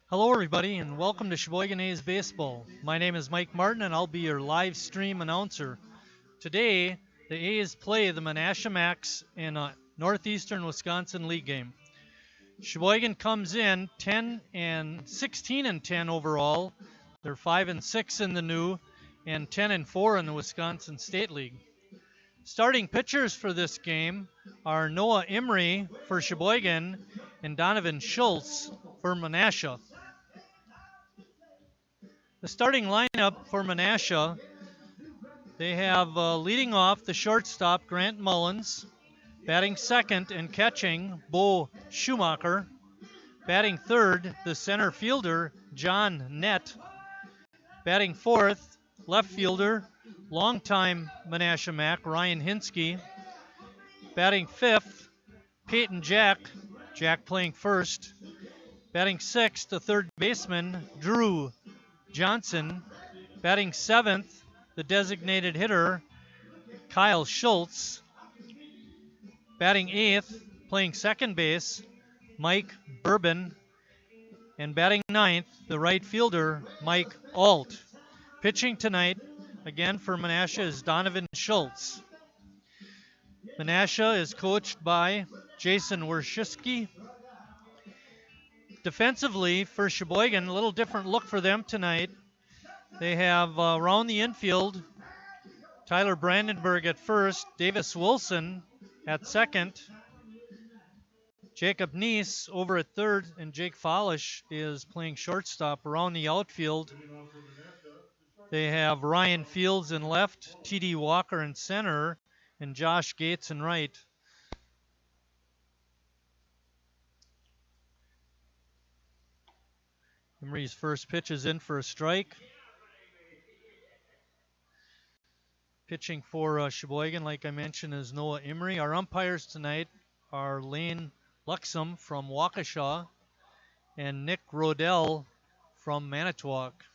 Hello, everybody, and welcome to Sheboygan A's Baseball. My name is Mike Martin, and I'll be your live stream announcer. Today, the A's play the Menasha in a Northeastern Wisconsin League game. Sheboygan comes in 10 and 16 and 10 overall. They're 5 and 6 in the new, and 10 and 4 in the Wisconsin State League. Starting pitchers for this game are Noah Emery for Sheboygan and Donovan Schultz for Menasha. The starting lineup for Menasha, they have leading off the shortstop Grant Mullins, batting second and catching Bo Schumacher, batting third the center fielder John Nett, batting fourth left fielder longtime Menasha Mac Ryan Hinsky, batting fifth Peyton Jack playing first, batting sixth the third baseman Drew Johnson, batting seventh, the designated hitter, Kyle Schultz. Batting eighth, playing second base, Mike Bourbon. And batting ninth, the right fielder, Mike Alt. Pitching tonight, again for Menasha, is Donovan Schultz. Menasha is coached by Jason Werschisky. Defensively, for Sheboygan, a little different look for them tonight. They have around the infield Tyler Brandenburg at first, Davis Wilson at second, Jacob Neese over at third, and Jake Follish is playing shortstop. Around the outfield, they have Ryan Fields in left, T.D. Walker in center, and Josh Gates in right. Emery's first pitch is in for a strike. Pitching for Sheboygan, like I mentioned, is Noah Emery. Our umpires tonight are Lane Luxem from Waukesha and Nick Rodell from Manitowoc.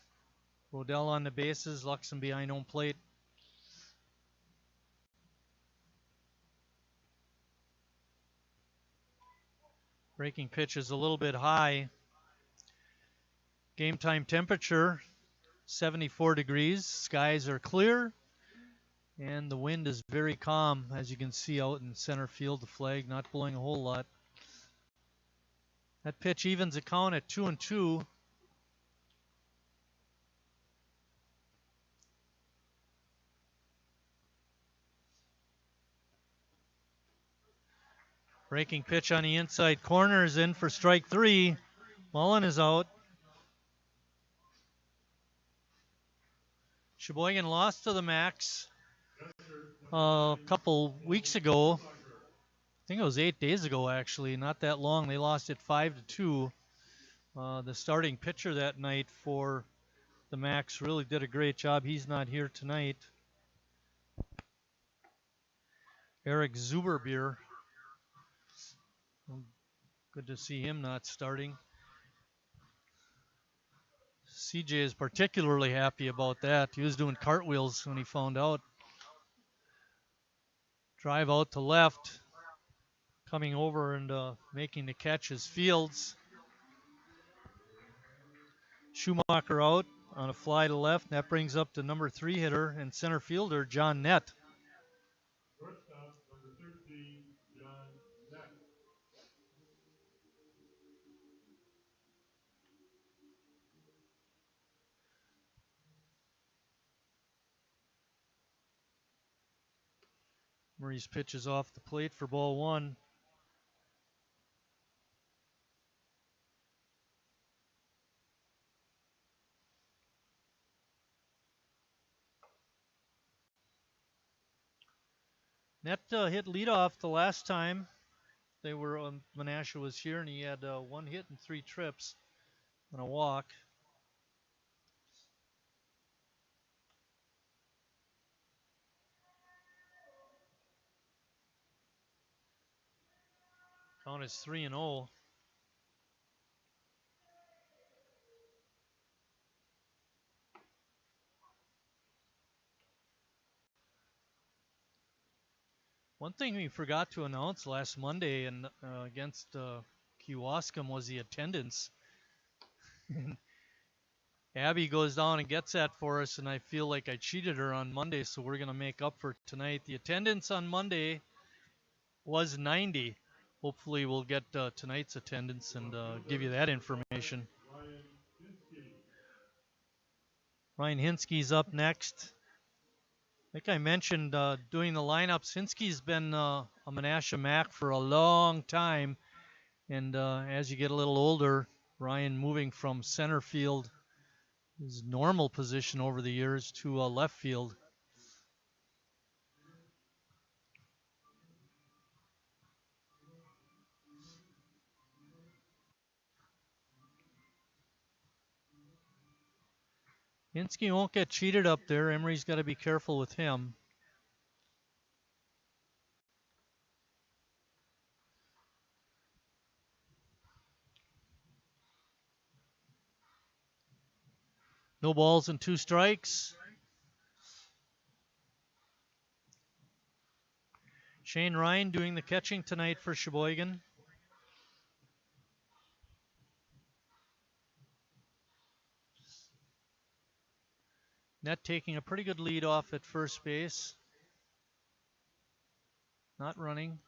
Rodell on the bases, Luxem behind home plate. Breaking pitch is a little bit high. Game time temperature, 74 degrees. Skies are clear. And the wind is very calm, as you can see out in center field. The flag not blowing a whole lot. That pitch evens the count at 2-2. Breaking pitch on the inside corner is in for strike three. Mullins is out. Sheboygan lost to the Max a couple weeks ago. I think it was 8 days ago, actually. Not that long. They lost it 5-2. The starting pitcher that night for the Max really did a great job. He's not here tonight. Eric Zuberbier. Good to see him not starting. CJ is particularly happy about that. He was doing cartwheels when he found out. Drive out to left. Coming over and making the catch is Fields. Schumacher out on a fly to left. That brings up the number 3 hitter and center fielder, John Nett. Shortstop, number 13, John Nett. Murray's pitch is off the plate for ball one. Nett hit leadoff the last time they were Menasha was here, and he had 1 hit and 3 trips and a walk. Count is 3-0. One thing we forgot to announce last Monday and against Kewaskum was the attendance. Abby goes down and gets that for us, and I feel like I cheated her on Monday, so we're going to make up for tonight. The attendance on Monday was 90. Hopefully we'll get tonight's attendance and give you that information. Ryan Hinsky. Ryan Hinsky's up next. Like I mentioned, doing the lineups, Hinsky's been a Menasha Mac for a long time. And as you get a little older, Ryan moving from center field, his normal position over the years, to left field. Hinsky won't get cheated up there. Emery's got to be careful with him. No balls and 2 strikes. Shane Ryan doing the catching tonight for Sheboygan. Net taking a pretty good lead off at first base. Not running.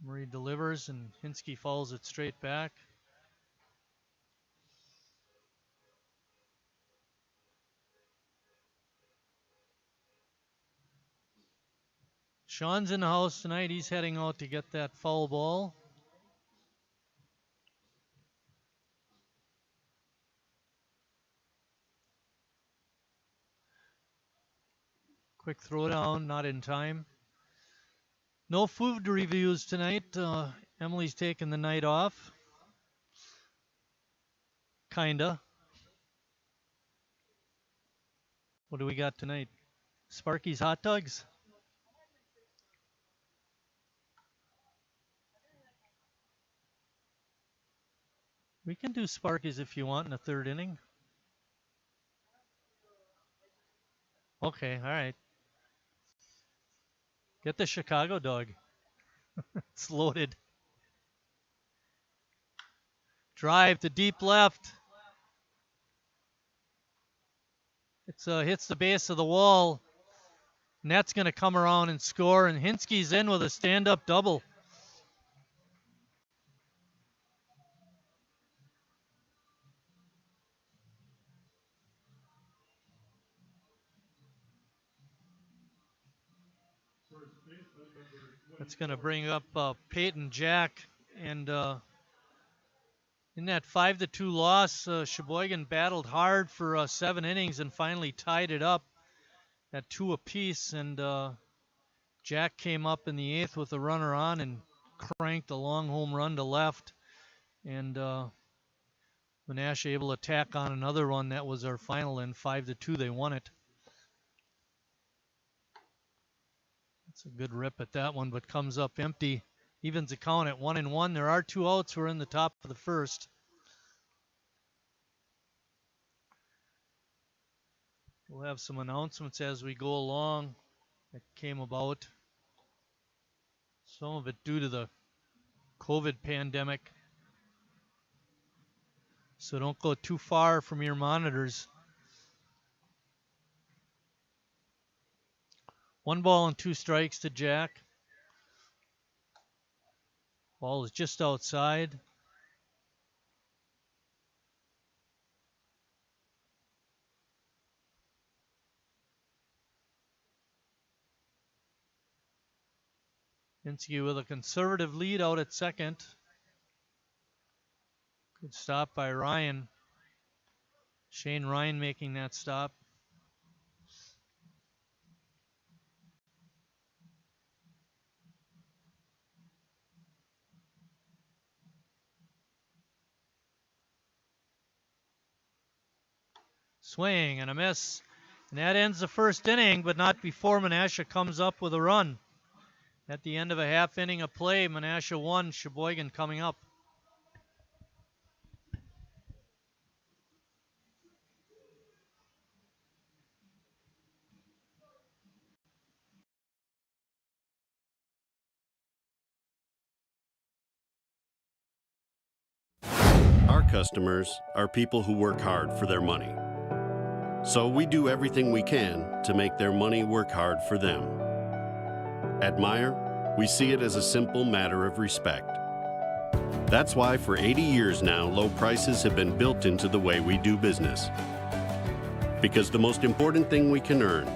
Murray delivers and Hinsky follows it straight back. Sean's in the house tonight. He's heading out to get that foul ball. Quick throw down, not in time. No food reviews tonight. Emily's taking the night off. Kinda. What do we got tonight? Sparky's hot dogs? We can do Sparky's if you want in the 3rd inning. Okay, all right. Get the Chicago dog. It's loaded. Drive to deep left. It hits the base of the wall. And that's going to come around and score. And Hinsky's in with a stand-up double. That's going to bring up Peyton Jack. And in that 5-2 loss, Sheboygan battled hard for 7 innings and finally tied it up at 2 apiece. And Jack came up in the 8th with a runner on and cranked a long home run to left. And Menasha able to tack on another one. That was our final, and 5-2 they won it. That's a good rip at that one, but comes up empty. Evens the count at 1-1. There are 2 outs. We're in the top of the 1st. We'll have some announcements as we go along that came about. Some of it due to the COVID pandemic. So don't go too far from your monitors. 1 ball and 2 strikes to Jack. Ball is just outside. Hinsky with a conservative lead out at second. Good stop by Ryan. Shane Ryan making that stop. Swing and a miss. And that ends the 1st inning, but not before Menasha comes up with a run. At the end of a half inning of play, Menasha 1, Sheboygan coming up. our customers are people who work hard for their money. So we do everything we can to make their money work hard for them. At Meijer, we see it as a simple matter of respect. That's why for 80 years now, low prices have been built into the way we do business. Because the most important thing we can earn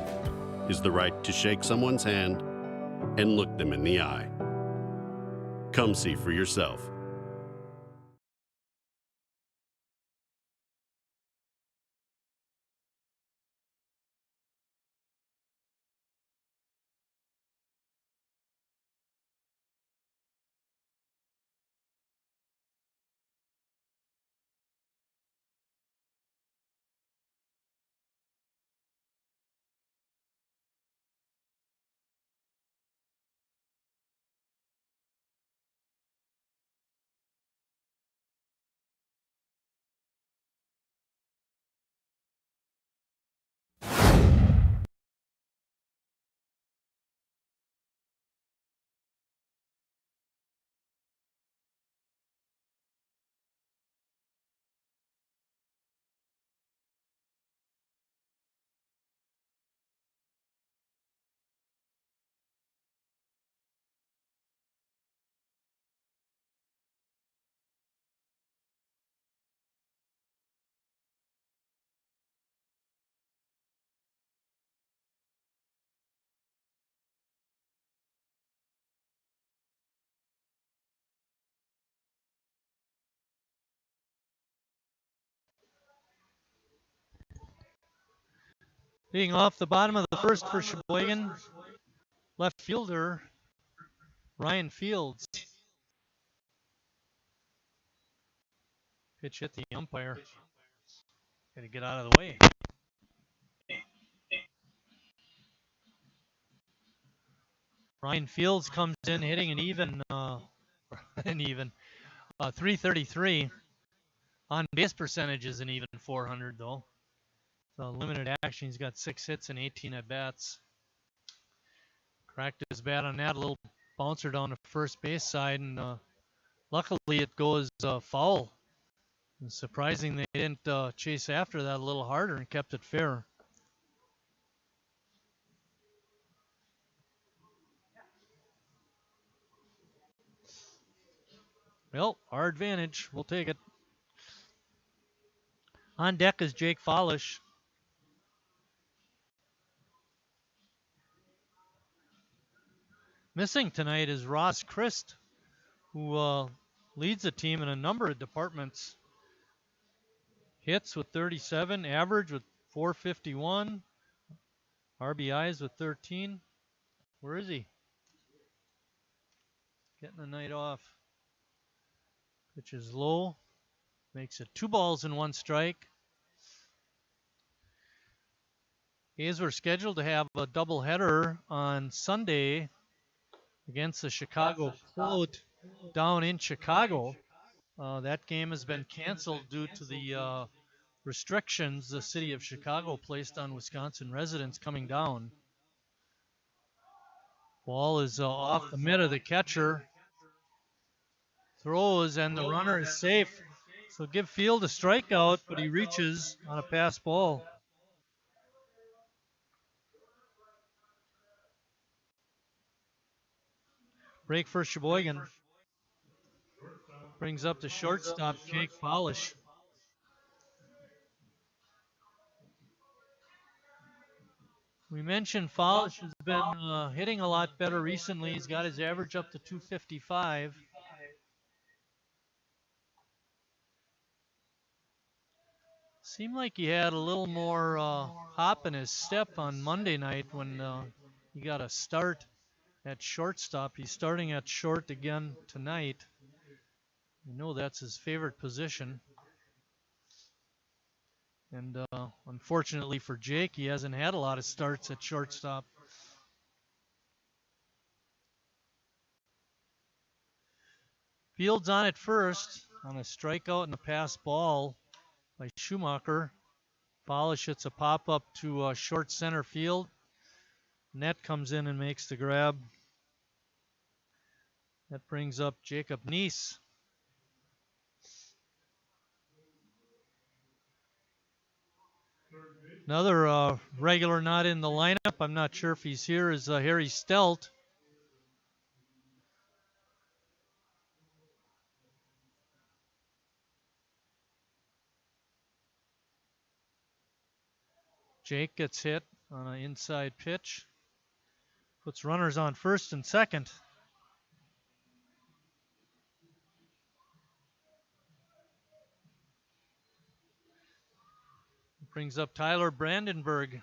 is the right to shake someone's hand and look them in the eye. Come see for yourself. Being off the bottom of the first for Sheboygan, left fielder Ryan Fields. Pitch hit the umpire. Got to get out of the way. Ryan Fields comes in hitting an even 333. On base percentage is an even 400 though. So limited action. He's got 6 hits and 18 at bats. Cracked his bat on that, a little bouncer down the first base side, and luckily it goes foul. It's surprising they didn't chase after that a little harder and kept it fair. Well, our advantage. We'll take it. On deck is Jake Follish. Missing tonight is Ross Christ, who leads the team in a number of departments. Hits with 37, average with 451, RBIs with 13. Where is he? Getting the night off. Pitch is low. Makes it 2 balls and 1 strike. A's were scheduled to have a doubleheader on Sunday against the Chicago Float down in Chicago. That game has been canceled due to the restrictions the city of Chicago placed on Wisconsin residents coming down. Ball is off the mid of the catcher. Throws, and the runner is safe. So give Field a strikeout, but he reaches on a pass ball. Break for Sheboygan. Brings up the shortstop, Jake Follish. We mentioned Follish has been hitting a lot better recently. He's got his average up to 255. Seemed like he had a little more hop in his step on Monday night when he got a start at shortstop. He's starting at short again tonight. You know that's his favorite position. And unfortunately for Jake, he hasn't had a lot of starts at shortstop. Fields on at first on a strikeout and a pass ball by Schumacher. Follish hits a pop-up to short center field. Net comes in and makes the grab. That brings up Jacob Neese. Another regular not in the lineup. I'm not sure if he's here. Is Harry Stelt. Jake gets hit on an inside pitch. Puts runners on first and second. Brings up Tyler Brandenburg.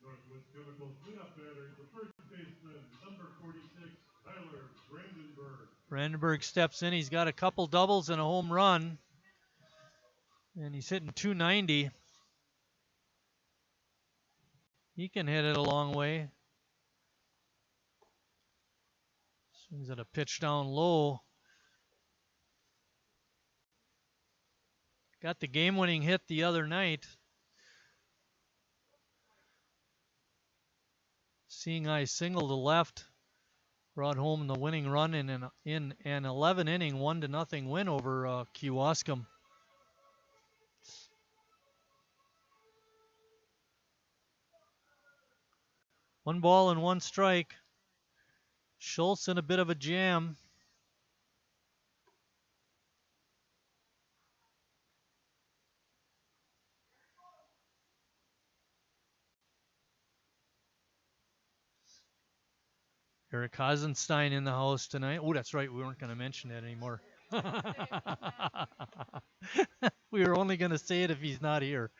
Northwest Chemical cleanup batter, the first baseman, number 46, Tyler Brandenburg. Brandenburg steps in. He's got a couple doubles and a home run. And he's hitting .290. He can hit it a long way. Swings at a pitch down low. Got the game-winning hit the other night. Seeing eye single to left. Brought home the winning run in an 11-inning 1-0 win over Kewaskum. One ball and one strike. Schultz in a bit of a jam. Eric Hasenstein in the house tonight. Oh, that's right. We weren't going to mention that anymore. We were only going to say it if he's not here.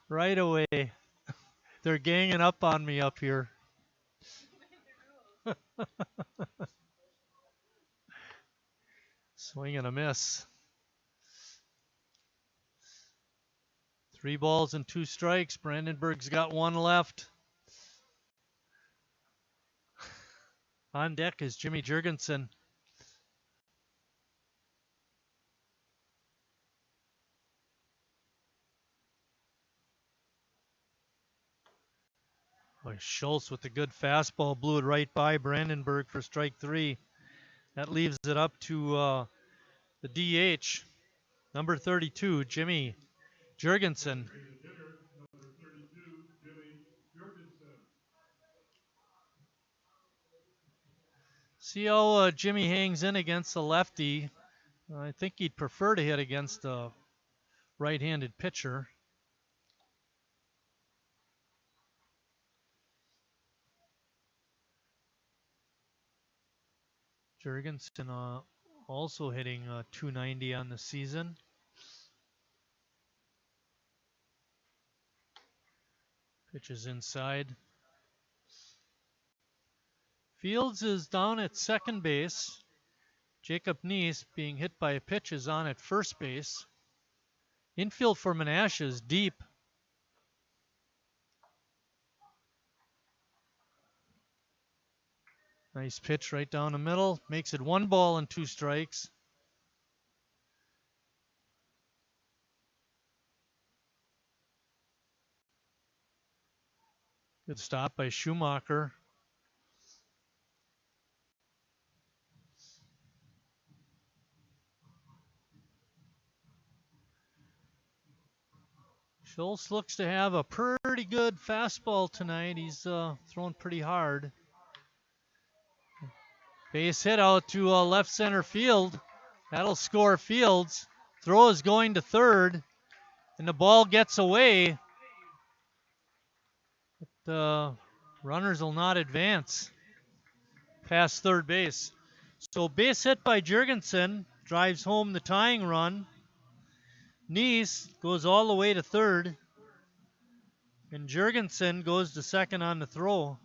Right away. They're ganging up on me up here. Swing and a miss. 3 balls and 2 strikes. Brandenburg's got one left. On deck is Jimmy Jurgensen. Boy, Schultz with a good fastball blew it right by Brandenburg for strike 3. That leaves it up to the DH, number 32, Jimmy Jurgensen. See how Jimmy hangs in against the lefty. I think he'd prefer to hit against a right-handed pitcher. Jurgensen also hitting .290 on the season. Pitches inside. Fields is down at second base. Jacob Neese, being hit by a pitch, is on at first base. Infield for Menasha is deep. Nice pitch right down the middle. Makes it 1 ball and 2 strikes. Good stop by Schumacher. Schultz looks to have a pretty good fastball tonight. He's throwing pretty hard. Base hit out to left center field. That'll score Fields. Throw is going to third, and the ball gets away. But the runners will not advance past third base. So base hit by Jurgensen drives home the tying run. Neese goes all the way to third, and Jurgensen goes to second on the throw.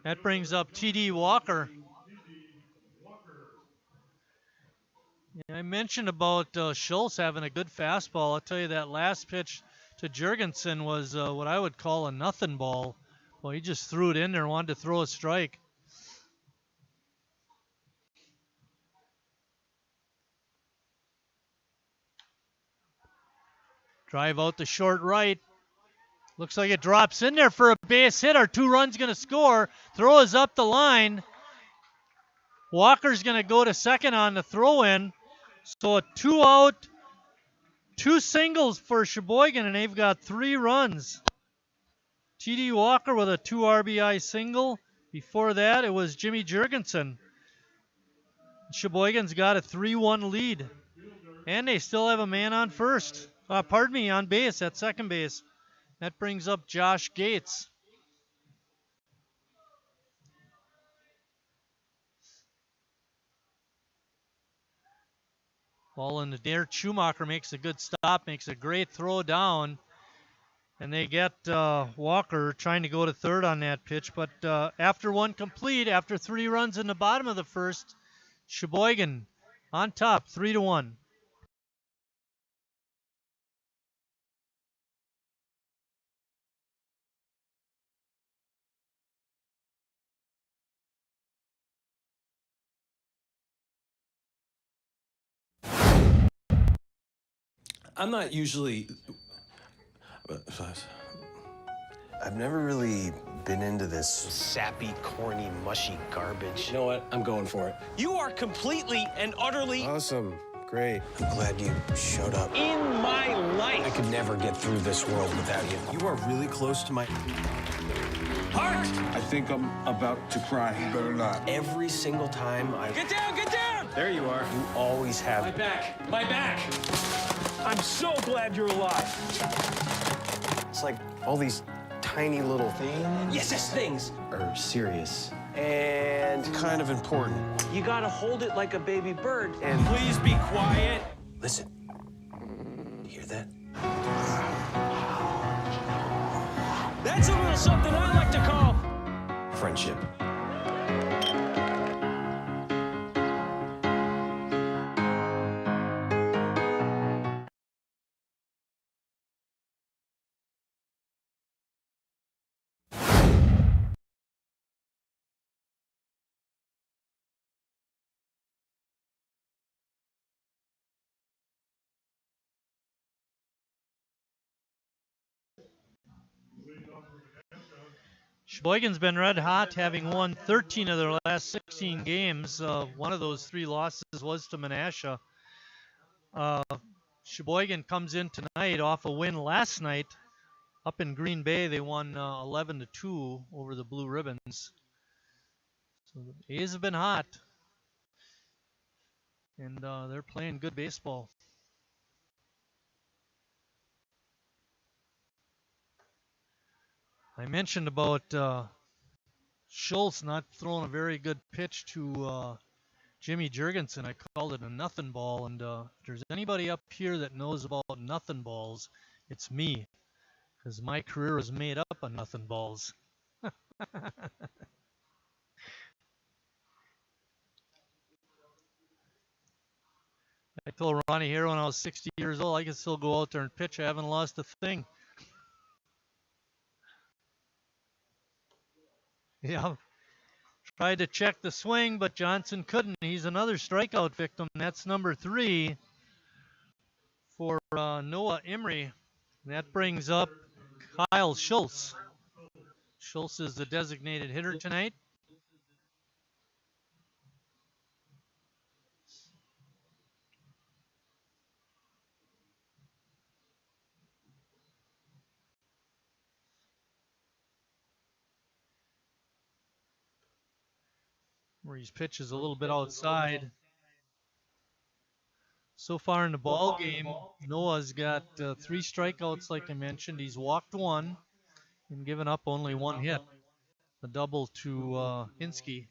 That brings up T.D. Walker. Yeah, I mentioned about Schultz having a good fastball. I'll tell you that last pitch to Jurgensen was what I would call a nothing ball. Well, he just threw it in there and wanted to throw a strike. Drive out the short right. Looks like it drops in there for a base hit. Our 2 runs going to score. Throw is up the line. Walker's going to go to second on the throw-in. So a 2 out, 2 singles for Sheboygan, and they've got 3 runs. T.D. Walker with a 2 RBI single. Before that, it was Jimmy Jurgensen. Sheboygan's got a 3-1 lead. And they still have a man on first. On base at second base. That brings up Josh Gates. Ball in the air. Schumacher makes a good stop, makes a great throw down. And they get Walker trying to go to third on that pitch. But after 1 complete, after 3 runs in the bottom of the first, Sheboygan on top, 3-1. I'm not usually. I've never really been into this sappy, corny, mushy garbage. You know what? I'm going for it. You are completely and utterly Awesome. Great. I'm glad you showed up. in my life. I could never get through this world without you. You are really close to my Heart! I think I'm about to cry. You better not. every single time I... Get down, get down! There you are. You always My have... back, my back. I'm so glad you're alive. It's like all these tiny little things Yes, things. are serious and kind of important. You gotta hold it like a baby bird. And Please be quiet. listen, you hear that? That's a little something I like to call Friendship. Sheboygan's been red hot, having won 13 of their last 16 games. One of those 3 losses was to Menasha. Sheboygan comes in tonight off a win last night up in Green Bay. They won 11-2 over the Blue Ribbons. So the A's have been hot, and they're playing good baseball. I mentioned about Schultz not throwing a very good pitch to Jimmy Jurgensen. I called it a nothing ball, and if there's anybody up here that knows about nothing balls, it's me, because my career was made up of nothing balls. I told Ronnie here when I was 60 years old, I could still go out there and pitch. I haven't lost a thing. Yeah. Tried to check the swing, but Johnson couldn't. He's another strikeout victim. That's number 3 for Noah Emery. That brings up Kyle Schultz. Schultz is the designated hitter tonight. Emery's pitch is a little bit outside. So far in the ball game, Noah's got 3 strikeouts, like I mentioned. He's walked 1 and given up only 1 hit. A double to Hinsky.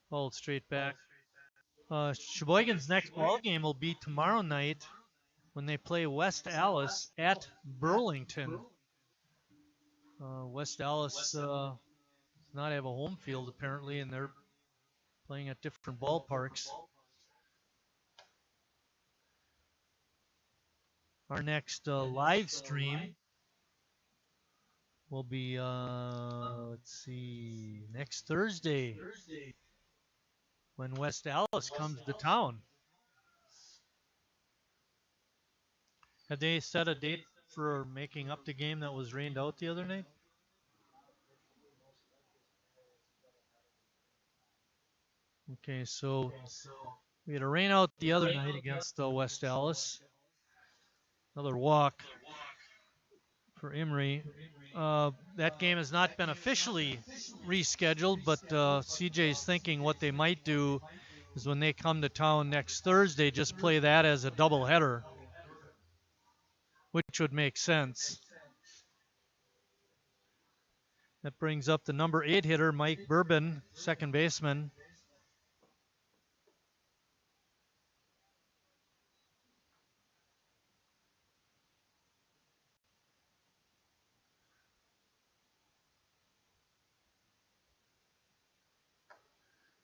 Ball straight back. Sheboygan's next ball game will be tomorrow night when they play West Allis at Burlington. West Allis does not have a home field apparently, and they're playing at different ballparks. Our next live stream will be, let's see, next Thursday when West Allis comes to town. Have they set a date for making up the game that was rained out the other night? Okay, so we had a rain out the other night against West Allis. Another walk for Emery. That game has not been officially rescheduled, but CJ's thinking what they might do is when they come to town next Thursday, just play that as a doubleheader, which would make sense. That brings up the number 8 hitter, Mike Bourbon, second baseman.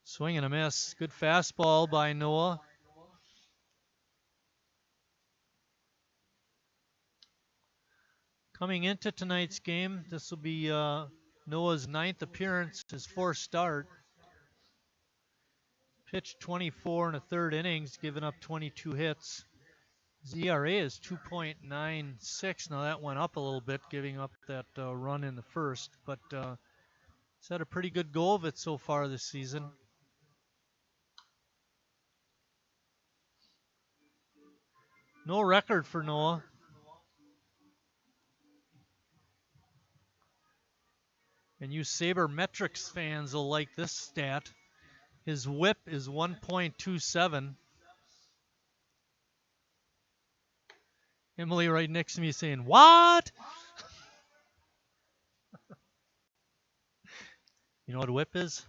Swing and a miss. Good fastball by Noah. Coming into tonight's game, this will be Noah's 9th appearance, his 4th start. Pitched 24 1/3 innings, giving up 22 hits. His ERA is 2.96. Now that went up a little bit, giving up that run in the first, but he's had a pretty good go of it so far this season. No record for Noah. And you Sabermetrics fans will like this stat. His whip is 1.27. Emily right next to me saying, what? You know what a whip is?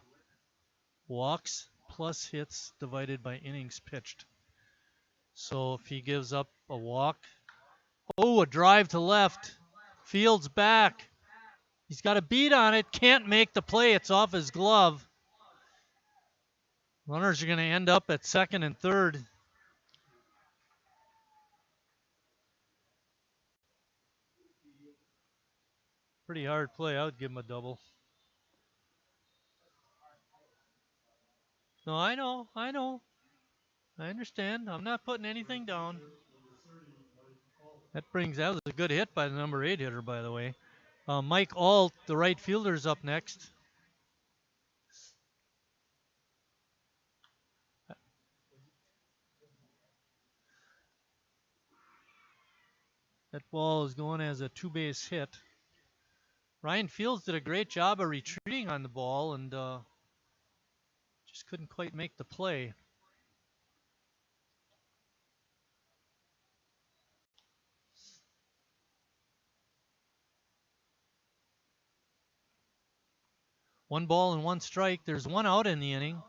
Walks plus hits divided by innings pitched. So if he gives up a walk, a drive to left, Fields back. He's got a beat on it, can't make the play, it's off his glove. Runners are going to end up at second and third. Pretty hard play, I would give him a double. No, I know. I understand. I'm not putting anything down. That was a good hit by the number 8 hitter, by the way. Mike Alt, the right fielder, is up next. That ball is going as a 2-base hit. Ryan Fields did a great job of retreating on the ball and just couldn't quite make the play. One ball and one strike. There's one out in the inning.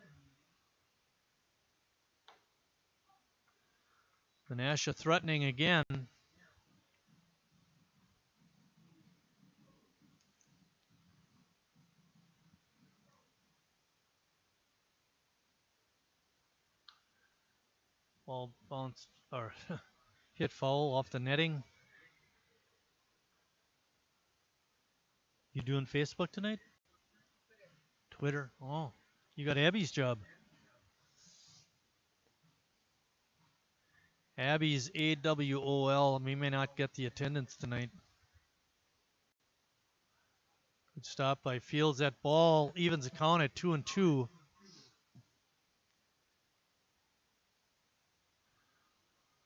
Menasha threatening again. Ball bounced or hit foul off the netting. You doing Facebook tonight? Twitter. Oh, you got Abby's job. Abby's AWOL. We may not get the attendance tonight. Good stop by Fields. That ball evens the count at 2-2.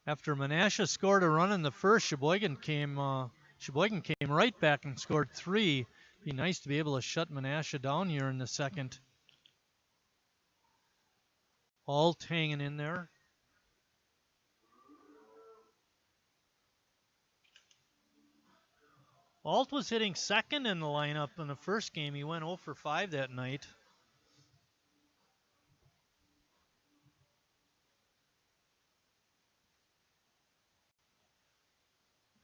After Menasha scored a run in the first, Sheboygan came right back and scored 3. Be nice to be able to shut Menasha down here in the second. Alt hanging in there. Alt was hitting second in the lineup in the first game. He went 0 for 5 that night.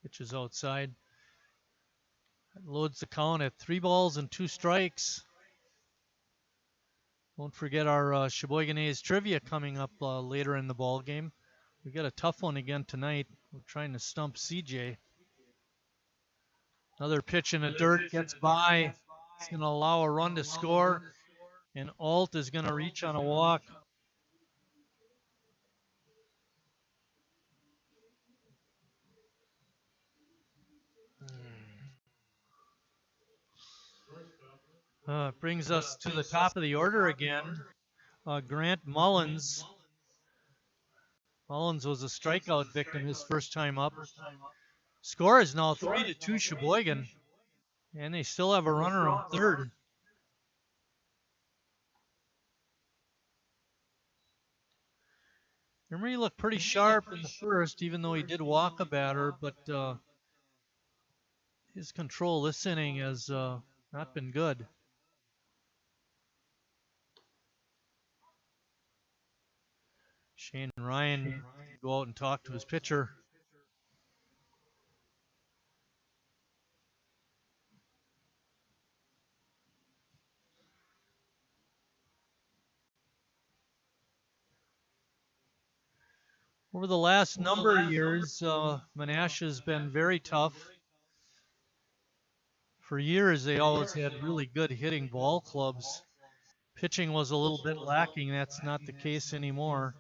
Pitch is outside. That loads the count at 3 balls and 2 strikes. Don't forget our Sheboygan A's trivia coming up later in the ball game. We got a tough one again tonight. We're trying to stump CJ. Another pitch in the dirt, gets by. It's going to allow a run to score, and Alt is going to reach on a walk. Brings us to the top of the order again. Grant Mullins. Mullins was a strikeout victim his first time up. Score is now 3-2 Sheboygan, and they still have a runner on third. Emery looked pretty sharp in the first, even though he did walk a batter, but his control this inning has not been good. Shane Ryan go out and talk to his pitcher. Over the last number of years, Menasha's been very tough. For years, they always had really good hitting ball clubs. Pitching was a little bit lacking. That's not the case anymore.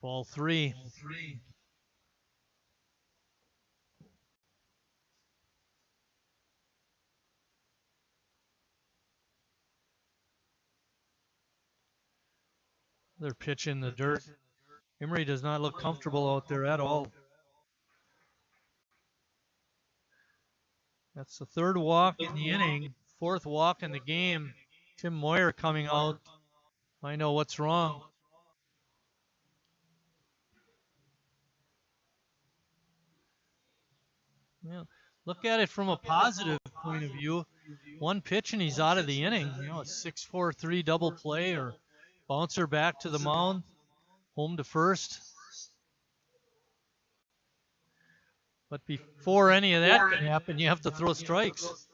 Ball 3. Their pitch in the dirt. Emery does not look comfortable out there at all. That's the third walk in the inning, fourth walk in the game. Tim Moyer coming out. Find out what's wrong. Yeah, look at it from a positive point of view. One pitch and he's out of the inning. You know, a 6-4-3 double play or bouncer back to the mound, home to first. But before any of that can happen, you have to throw strikes.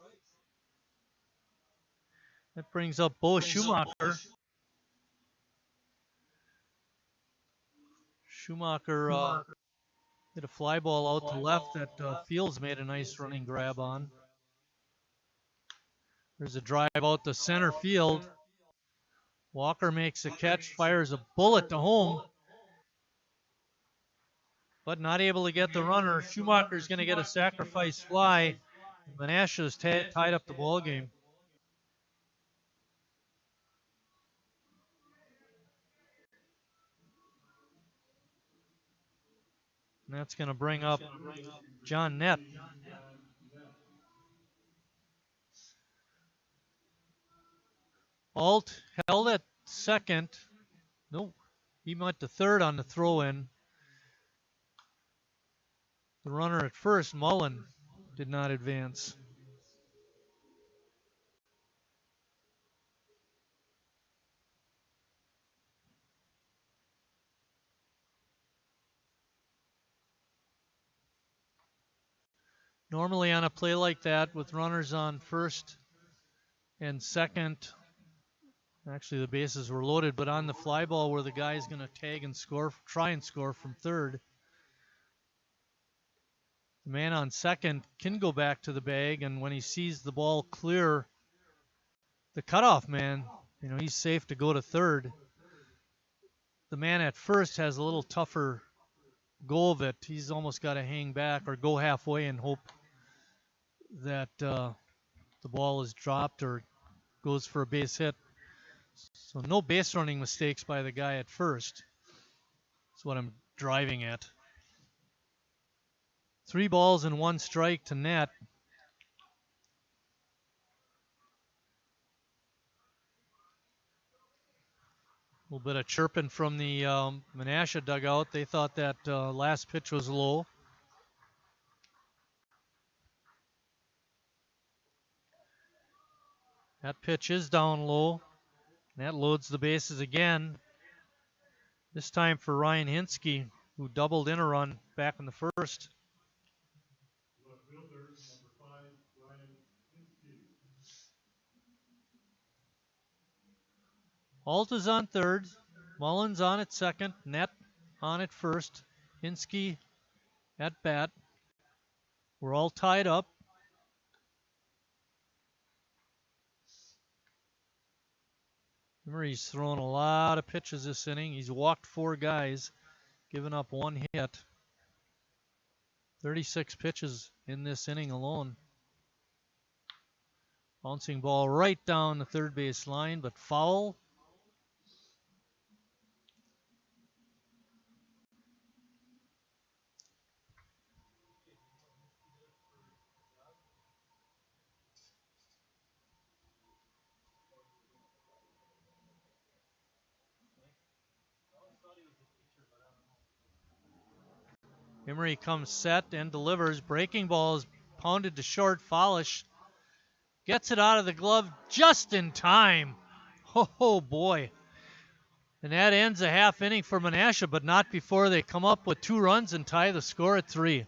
That brings up Bo Schumacher. Schumacher hit a fly ball out to left that Fields made a nice running grab on. There's a drive out to center field. Walker makes a catch, fires a bullet to home, but not able to get the runner. Schumacher's going to get a sacrifice fly. Menasha's tied up the ball game. And that's going to bring up John Knepp. Alt held at second. Nope. He went to third on the throw-in. The runner at first, Mullins, did not advance. Normally on a play like that with runners on first and second, actually the bases were loaded, but on the fly ball where the guy's going to tag and score, try and score from third, the man on second can go back to the bag, and when he sees the ball clear the cutoff man, you know, he's safe to go to third. The man at first has a little tougher go of it. He's almost got to hang back or go halfway and hope that the ball is dropped or goes for a base hit. So no base running mistakes by the guy at first. That's what I'm driving at. 3 balls and 1 strike to Nat. A little bit of chirping from the Menasha dugout. They thought that last pitch was low. That pitch is down low. That loads the bases again. This time for Ryan Hinsky, who doubled in a run back in the first. Left fielder, number 5, Ryan Hinsky. Alt is on third. Mullins on at second. Net on at first. Hinsky at bat. We're all tied up. He's thrown a lot of pitches this inning. He's walked 4 guys, given up 1 hit. 36 pitches in this inning alone. Bouncing ball right down the third base line, but foul. Emery comes set and delivers. Breaking ball is pounded to short. Folish gets it out of the glove just in time. Oh boy. And that ends a half inning for Menasha, but not before they come up with 2 runs and tie the score at 3.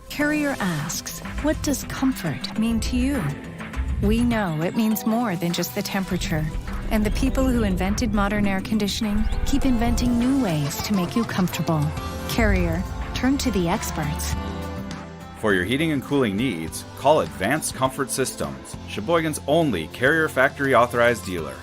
Carrier asks, what does comfort mean to you? We know it means more than just the temperature. And the people who invented modern air conditioning keep inventing new ways to make you comfortable. Carrier, turn to the experts. For your heating and cooling needs, call Advanced Comfort Systems, Sheboygan's only Carrier factory authorized dealer.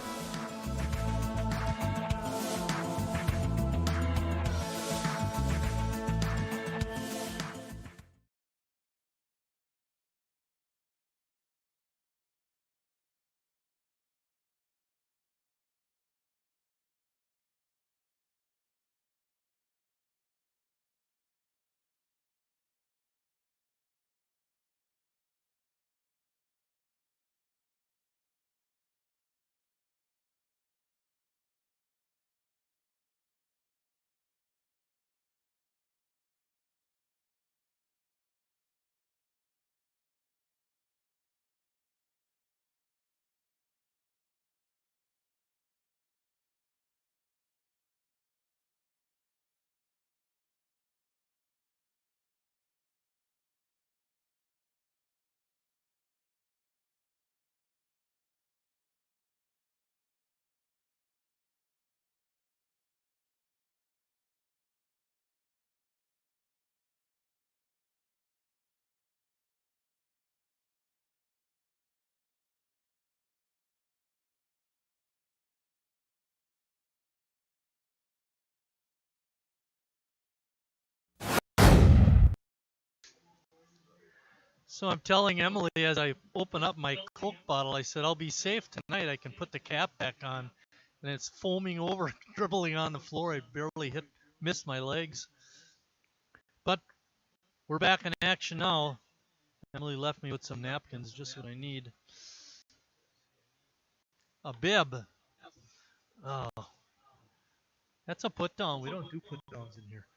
So I'm telling Emily as I open up my Coke bottle, I said, I'll be safe tonight. I can put the cap back on. And it's foaming over, dribbling on the floor. I barely missed my legs. But we're back in action now. Emily left me with some napkins, just what I need. A bib. Oh, that's a put down. We don't do put downs in here.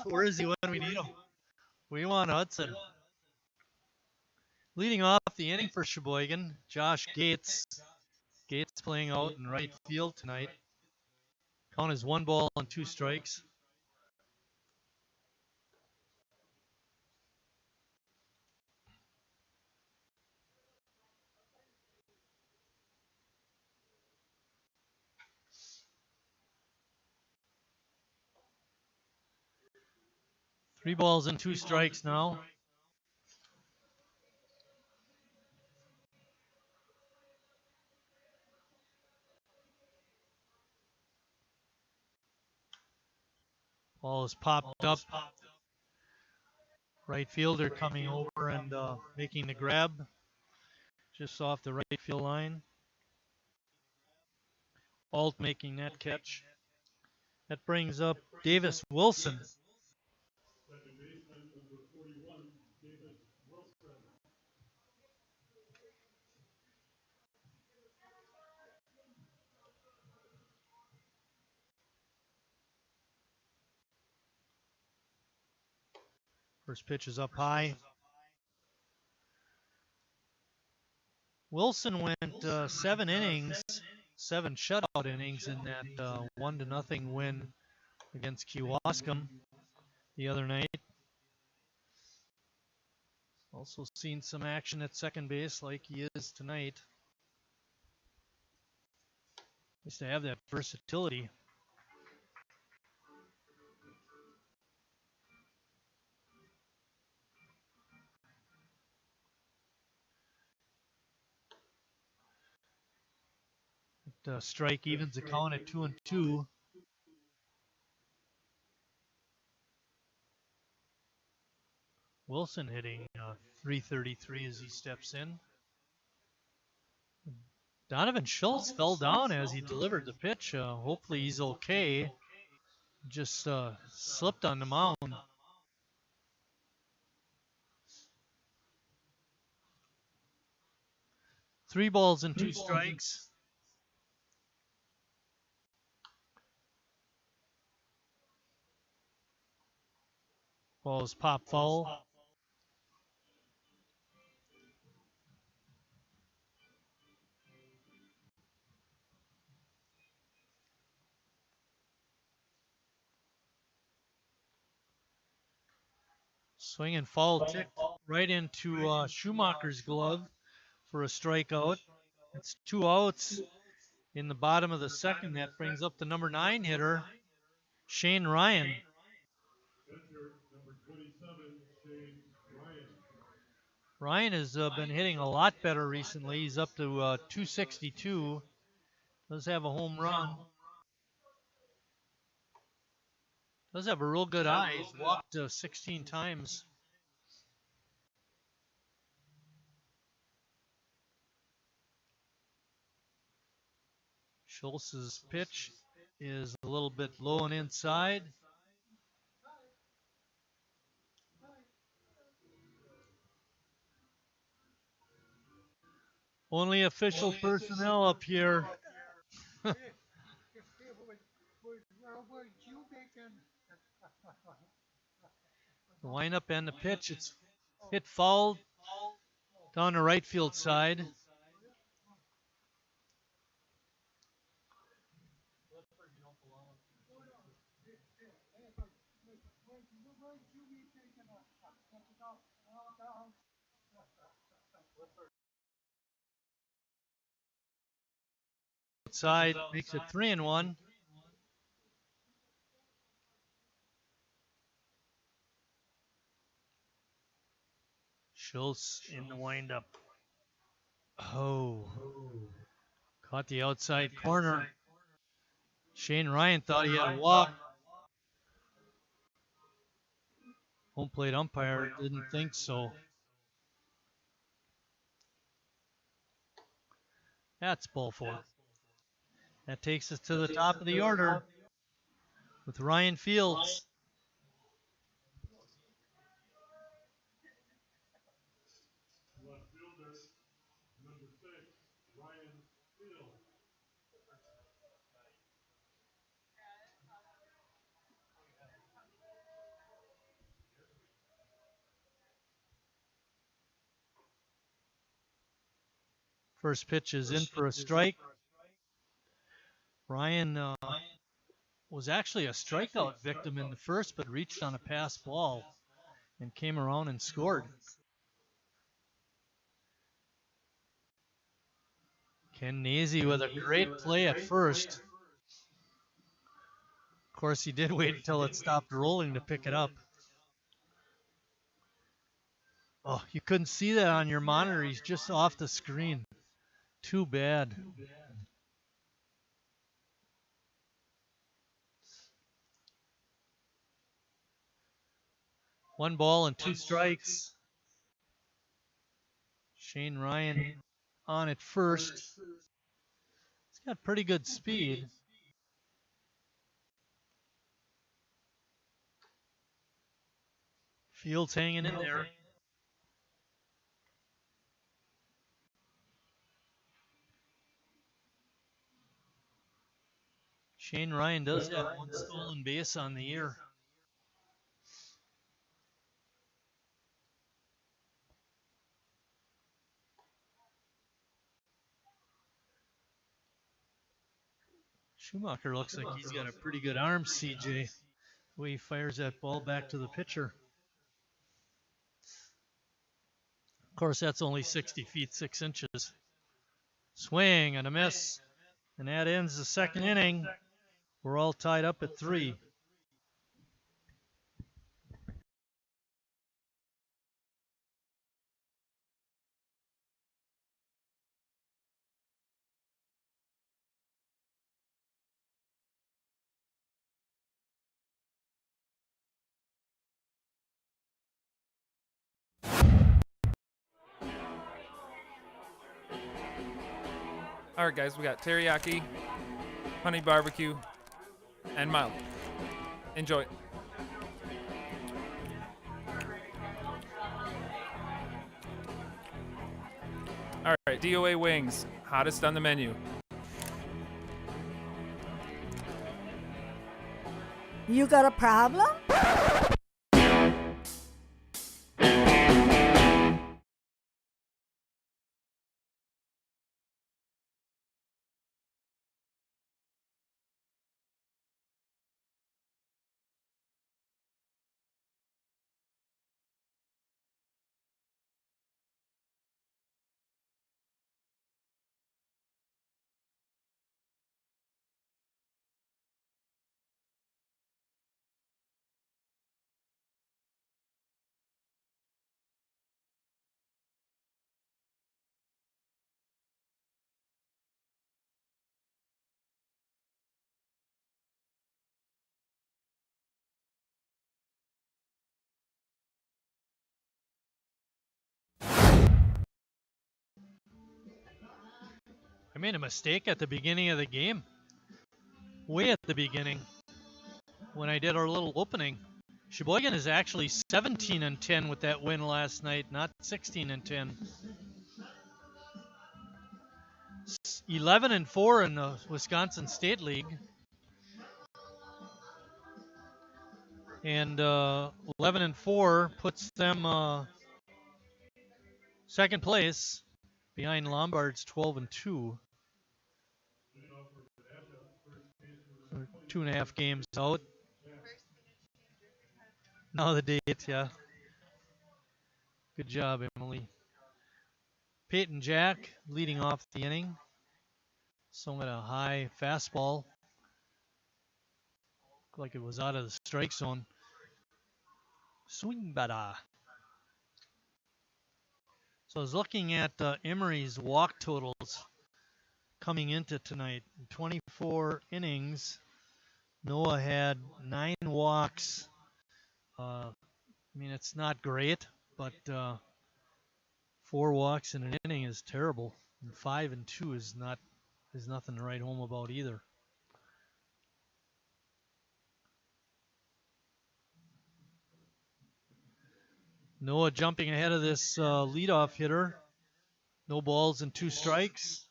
Where is he when we need him? We want Hudson. Leading off the inning for Sheboygan, Josh Gates. Gates playing out in right field tonight. Count is 1 ball and 2 strikes. Three balls and 2 strikes now. Ball is popped up. Right fielder coming over and making the grab just off the right field line. Alt making that catch. That brings up Davis Wilson. Second baseman, number 41, Davis Wilson. First pitch is up high. Wilson went 7 innings, 7 shutout innings in that 1-0 win against Kewaskum the other night. Also seen some action at second base like he is tonight. Used to have that versatility. Strike evens the count at 2-2. Wilson hitting .333 as he steps in. Donovan Schultz fell down as he delivered the pitch. Hopefully he's okay. Just slipped on the mound. 3 balls and 2 strikes. Balls pop foul. Swing and foul ticked right into Schumacher's glove for a strikeout. It's 2 outs in the bottom of the second. That brings up the number 9 hitter, Shane Ryan. Enter number 27, Shane Ryan. Ryan has been hitting a lot better recently. He's up to 262. Does have a home run. Does have a real good eye. He's walked 16 times. Schultz's pitch is a little bit low and inside. Only official personnel up here. The lineup and the pitch. It's hit foul down the right field side. Side makes it 3-1. Schultz in the windup. Oh, caught the outside corner. Shane Ryan thought he had a walk. Home plate umpire didn't think so. That's ball 4. That takes us to the top of the order with Ryan Fields. Left fielder, number 6, Ryan Fields. First pitch is in for a strike. Ryan was actually a strikeout victim in the first, but reached on a pass ball and came around and scored. Ken Nazy with a great play at first. Of course, he did wait until it stopped rolling to pick it up. Oh, you couldn't see that on your monitor. He's just off the screen. Too bad. One ball and 2 strikes. Shane Ryan on at first. He's got pretty good speed. Fields hanging in there. Shane Ryan does have 1 stolen base on the year. Schumacher looks like he's got a pretty good arm, CJ. The way he fires that ball back to the pitcher. Of course, that's only 60 feet, 6 inches. Swing and a miss. And that ends the second inning. We're all tied up at 3. All right, guys, we got teriyaki, honey barbecue, and mild. Enjoy. All right, DOA wings, hottest on the menu. You got a problem? I made a mistake at the beginning of the game. Way at the beginning. When I did our little opening. Sheboygan is actually 17-10 with that win last night, not 16-10. 11-4 in the Wisconsin State League. And 11-4 puts them second place behind Lombard's 12-2. 2.5 games out. Now the date, yeah. Good job, Emily. Peyton Jack leading off the inning. Swung at a high fastball. Looked like it was out of the strike zone. Swing bada. So I was looking at Emery's walk totals coming into tonight. In 24 innings, Noah had 9 walks. I mean, it's not great, but 4 walks in an inning is terrible. And 5 and 2 is nothing to write home about either. Noah jumping ahead of this leadoff hitter. No balls and 2 strikes.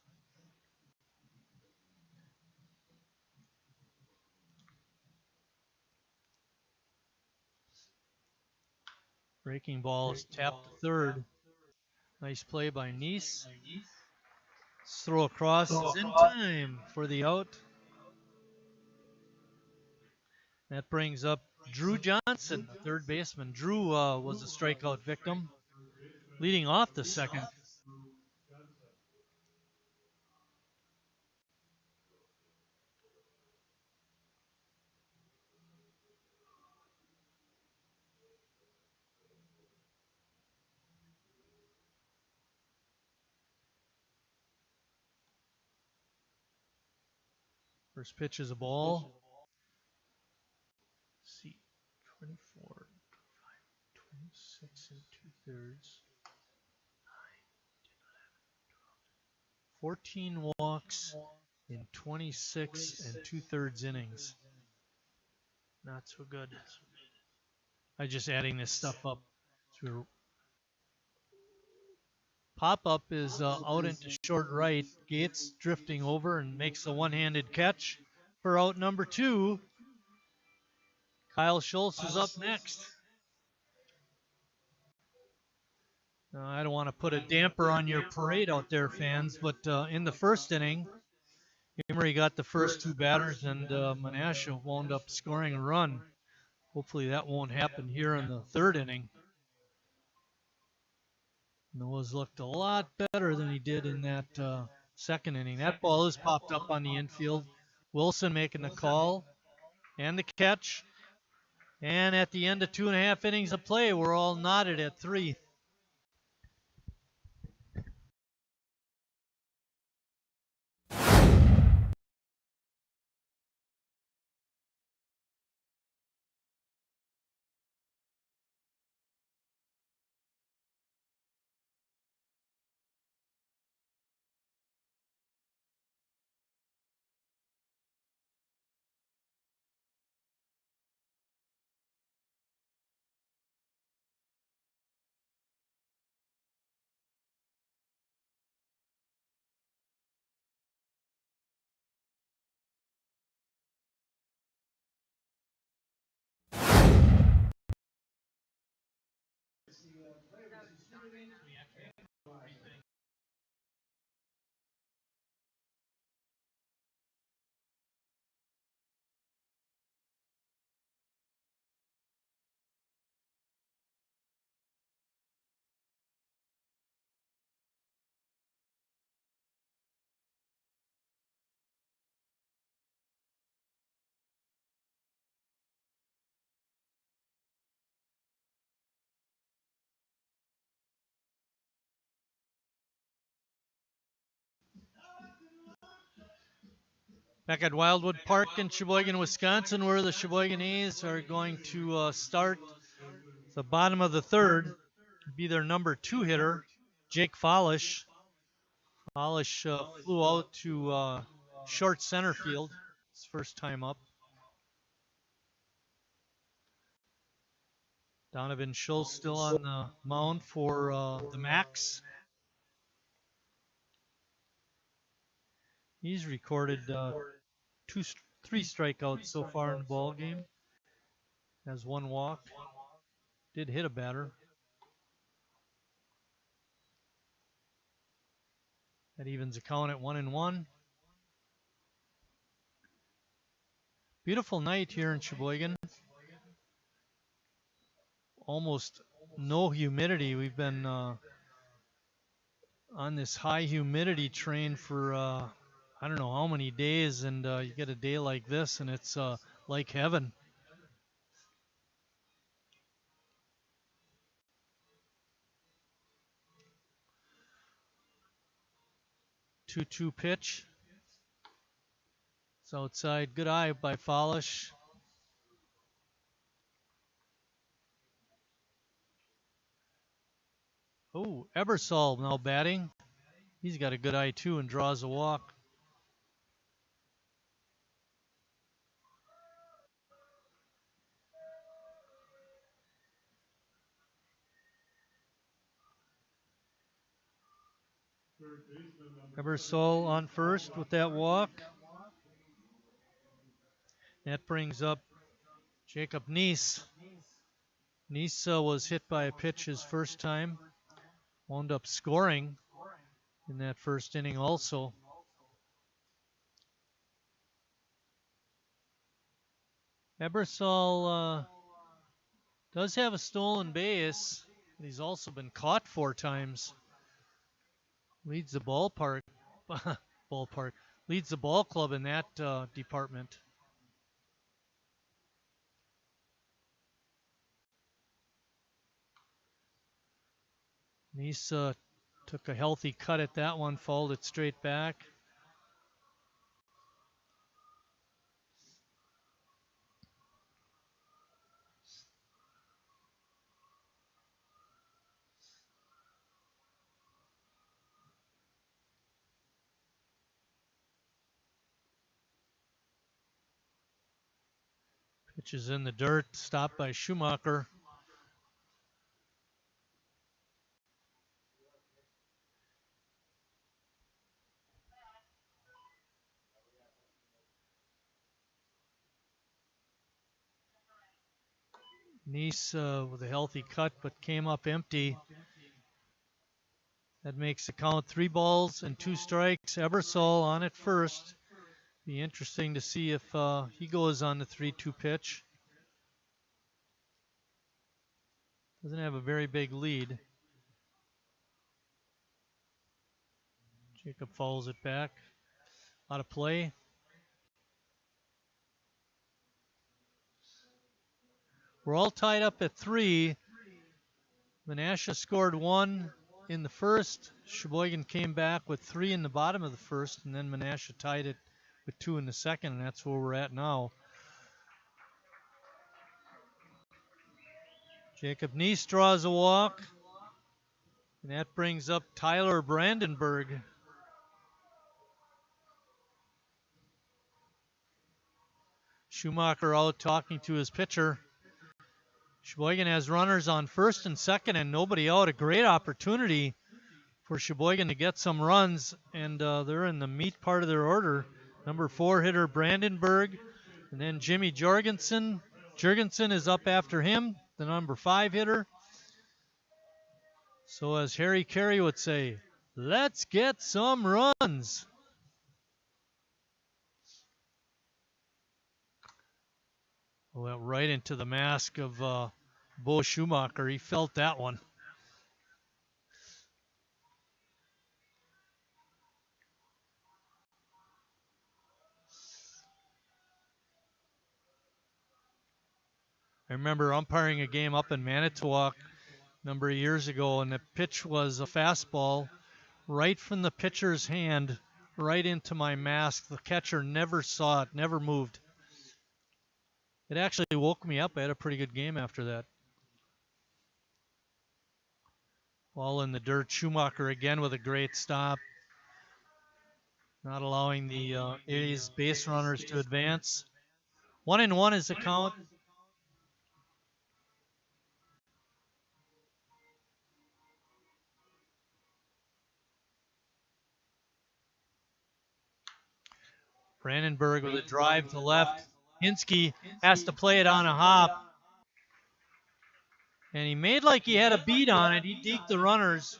Breaking ball is tapped to third. Nice play by Neese. Throw across is in time for the out. That brings up Drew Johnson, the third baseman. Drew was a strikeout victim, leading off the second. First pitch is a ball. Let's see, 24, 26 and 2/3. 14 walks in 26 and 2/3 innings. Not so good. I'm just adding this stuff up. So pop-up is out into short right. Gates drifting over and makes the one-handed catch for out number 2. Kyle Schultz is up next. I don't want to put a damper on your parade out there, fans, but in the first inning, Emery got the first two batters, and Menasha wound up scoring a run. Hopefully that won't happen here in the third inning. Noah's looked a lot better than he did in that second inning. That ball is popped up on the infield. Wilson making the call and the catch. And at the end of 2.5 innings of play, we're all knotted at 3. Back at Wildwood Park in Sheboygan, Wisconsin, where the Sheboygan A's are going to start the bottom of the third. Be their number 2 hitter, Jake Follish. Follish flew out to short center field his first time up. Donovan Schultz still on the mound for the Max. He's recorded 3 strikeouts so far in the ball game. Has 1 walk. Did hit a batter. That evens the count at 1-1. Beautiful night here in Sheboygan. Almost no humidity. We've been on this high humidity train for I don't know how many days, and you get a day like this, and it's like heaven. 2-2 pitch. It's outside. Good eye by Follish. Oh, Ebersole now batting. He's got a good eye too and draws a walk. Ebersole on first with that walk. That brings up Jacob Neese. Neese was hit by a pitch his first time. Wound up scoring in that first inning also. Ebersole does have a stolen base, but he's also been caught 4 times. Leads the leads the ball club in that department. Neese took a healthy cut at that one, fouled it straight back. Pitch is in the dirt, stopped by Schumacher. Neese with a healthy cut, but came up empty. That makes the count 3 balls and 2 strikes. Ebersole on at first. Be interesting to see if he goes on the 3-2 pitch. Doesn't have a very big lead. Jacob fouls it back. Out of play. We're all tied up at 3. Menasha scored 1 in the first. Sheboygan came back with 3 in the bottom of the first, and then Menasha tied it with 2 in the second, and that's where we're at now. Jacob Neese draws a walk, and that brings up Tyler Brandenburg. Schumacher out talking to his pitcher. Sheboygan has runners on first and second and nobody out. A great opportunity for Sheboygan to get some runs, and they're in the meat part of their order. Number 4 hitter Brandenburg, and then Jimmy Jorgensen. Jorgensen is up after him, the number 5 hitter. So as Harry Carey would say, let's get some runs. Went right into the mask of Bo Schumacher. He felt that one. I remember umpiring a game up in Manitowoc a number of years ago, and the pitch was a fastball right from the pitcher's hand right into my mask. The catcher never saw it, never moved. It actually woke me up. I had a pretty good game after that. Ball in the dirt. Schumacher again with a great stop. Not allowing the A's base runners to advance. 1-1 is the count. Brandenburg with a drive to left. Hinsky has to play it on a hop. And he made like he had a beat on it. He deked the runners.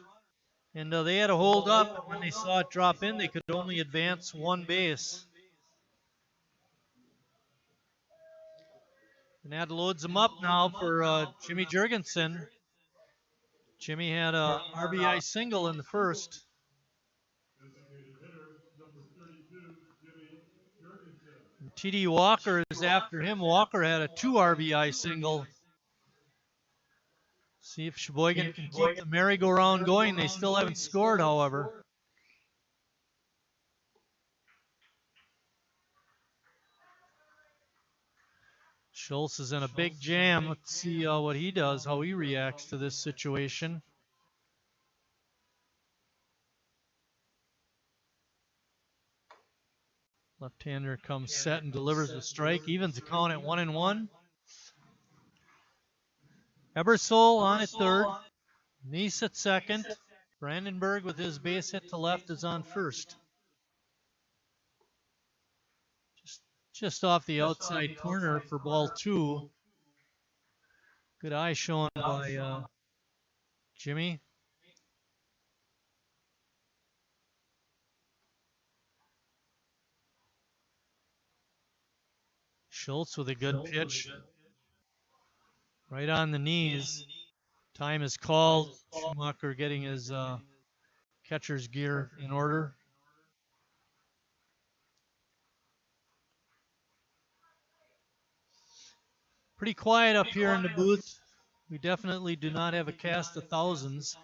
And they had to hold up. When they saw it drop in, they could only advance 1 base. And that loads them up now for Jimmy Jorgensen. Jimmy had a RBI single in the first. T.D. Walker is after him. Walker had a 2 RBI single. See if Sheboygan can keep the merry-go-round going. They still haven't scored, however. Schultz is in a big jam. Let's see what he does, how he reacts to this situation. Left-hander comes set and delivers a strike. Evens the count at 1-1. Ebersole on at third. Neese at second. Brandenburg with his base hit to left is on first. Just off the outside corner for ball 2. Good eye shown by Jimmy. Schultz with a good pitch. Right on the knees. Time is called. Schumacher getting his catcher's gear in order. Pretty quiet up here in the booth. We definitely do not have a cast of thousands.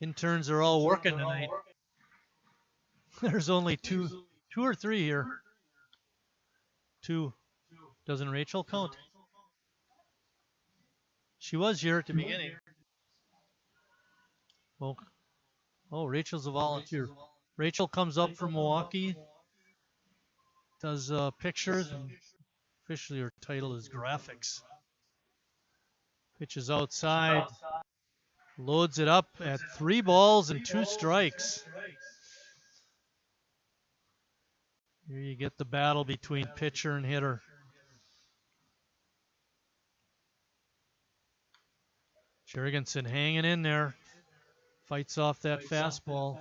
Interns are all working tonight. There's only two or three here. 2. Doesn't Rachel count? She was here at the beginning. Oh, Rachel's a volunteer. Rachel comes up from Milwaukee, does pictures, and officially her title is graphics. Pitches outside, loads it up at 3 balls and 2 strikes. Here you get the battle between pitcher and hitter. Jorgensen hanging in there. Fights off that fastball.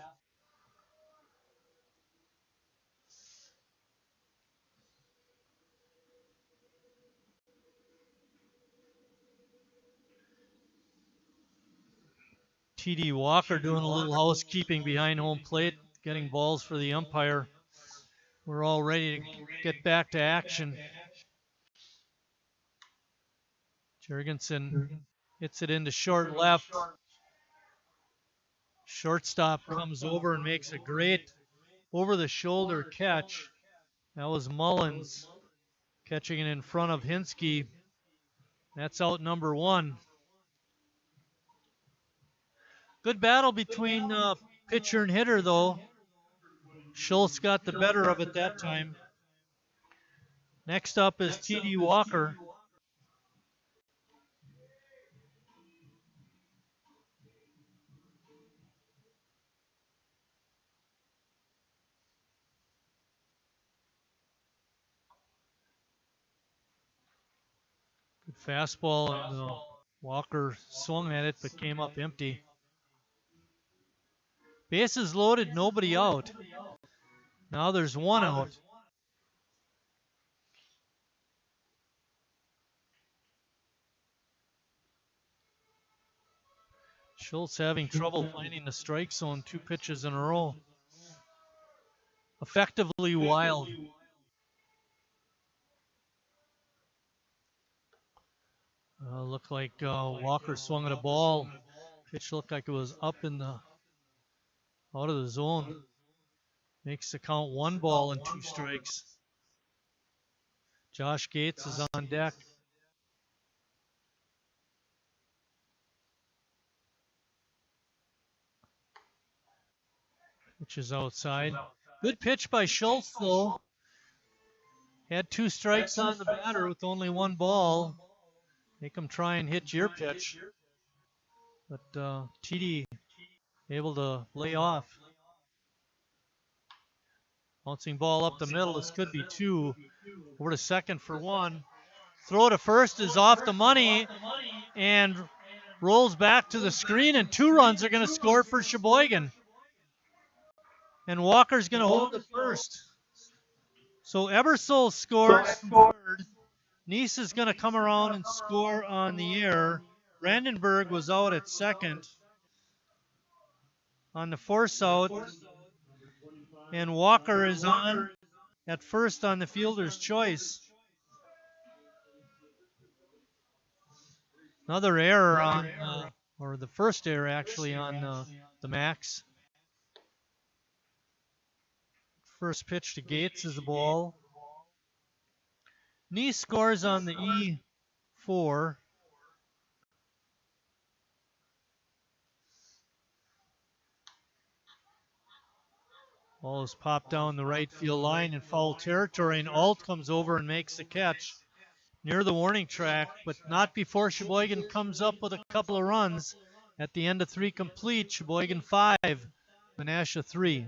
T.D. Walker doing a little housekeeping behind home plate, getting balls for the umpire. We're all ready to get back to action. Jurgensen hits it into short left. Shortstop comes over and makes a great over-the-shoulder catch. That was Mullins catching it in front of Hinsky. That's out number 1. Good battle between pitcher and hitter, though. Schultz got the better of it that time. Next up is T.D. Walker. Good fastball, and Walker swung at it but came up empty. Bases loaded, nobody out. Now there's 1 out. Schultz having trouble finding the strike zone 2 pitches in a row. Effectively wild. Looked like Walker swung at a ball. Pitch looked like it was up in the out of the zone. Makes the count 1 ball and 2 strikes. Josh Gates is on deck. Pitch is outside. Good pitch by Schultz, though. Had 2 strikes on the batter with only 1 ball. Make him try and hit your pitch. But TD able to lay off. Bouncing ball up the middle. This could be 2. Over to second for 1. Throw to first is off the money and rolls back to the screen, and 2 runs are going to score for Sheboygan. And Walker's going to hold the first. So Ebersole scored. Nice is going to come around and score on the air. Brandenburg was out at second on the force out. And Walker is on at first on the fielder's choice. Another error on, or the first error actually on the Max. First pitch to Gates is a ball. Nice scores on the E4. Ball is popped down the right field line in foul territory, and Alt comes over and makes the catch near the warning track, but not before Sheboygan comes up with a couple of runs. At the end of 3 complete, Sheboygan 5, Menasha 3.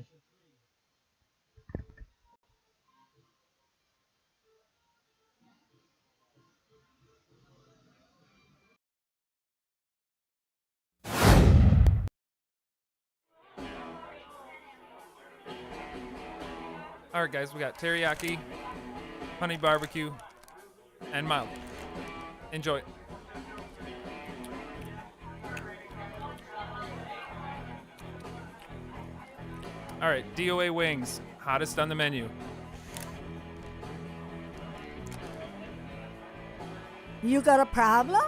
All right, guys, we got teriyaki, honey barbecue, and mild. Enjoy. All right, DOA wings, hottest on the menu. You got a problem?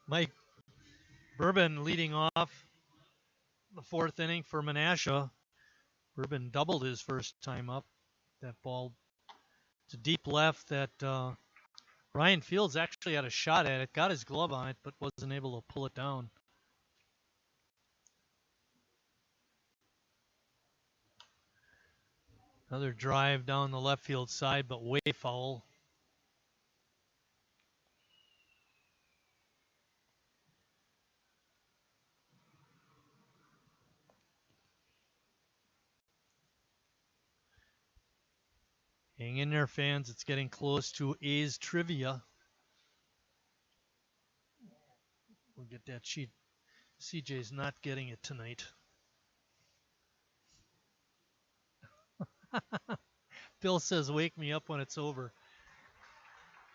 Mike Bourbon leading off the fourth inning for Menasha. Bourbon doubled his first time up. That ball to deep left that Ryan Fields actually had a shot at it, got his glove on it, but wasn't able to pull it down. Another drive down the left field side, but way foul. Hang in there, fans. It's getting close to A's trivia. We'll get that sheet. CJ's not getting it tonight. Bill says, wake me up when it's over.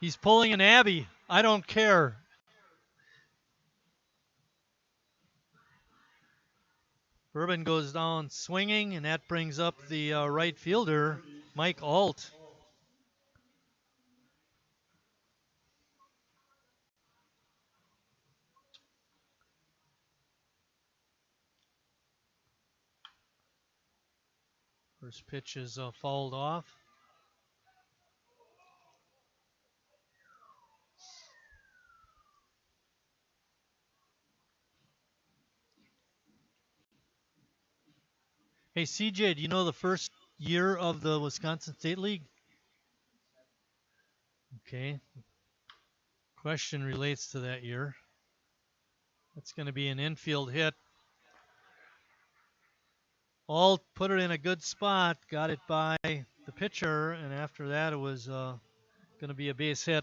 He's pulling an Abby. I don't care. Bourbon goes down swinging, and that brings up the right fielder, Mike Alt. First pitch is fouled off. Hey, CJ, do you know the first year of the Wisconsin State League? Okay. Question relates to that year. That's going to be an infield hit. Alt put it in a good spot, got it by the pitcher, and after that it was going to be a base hit.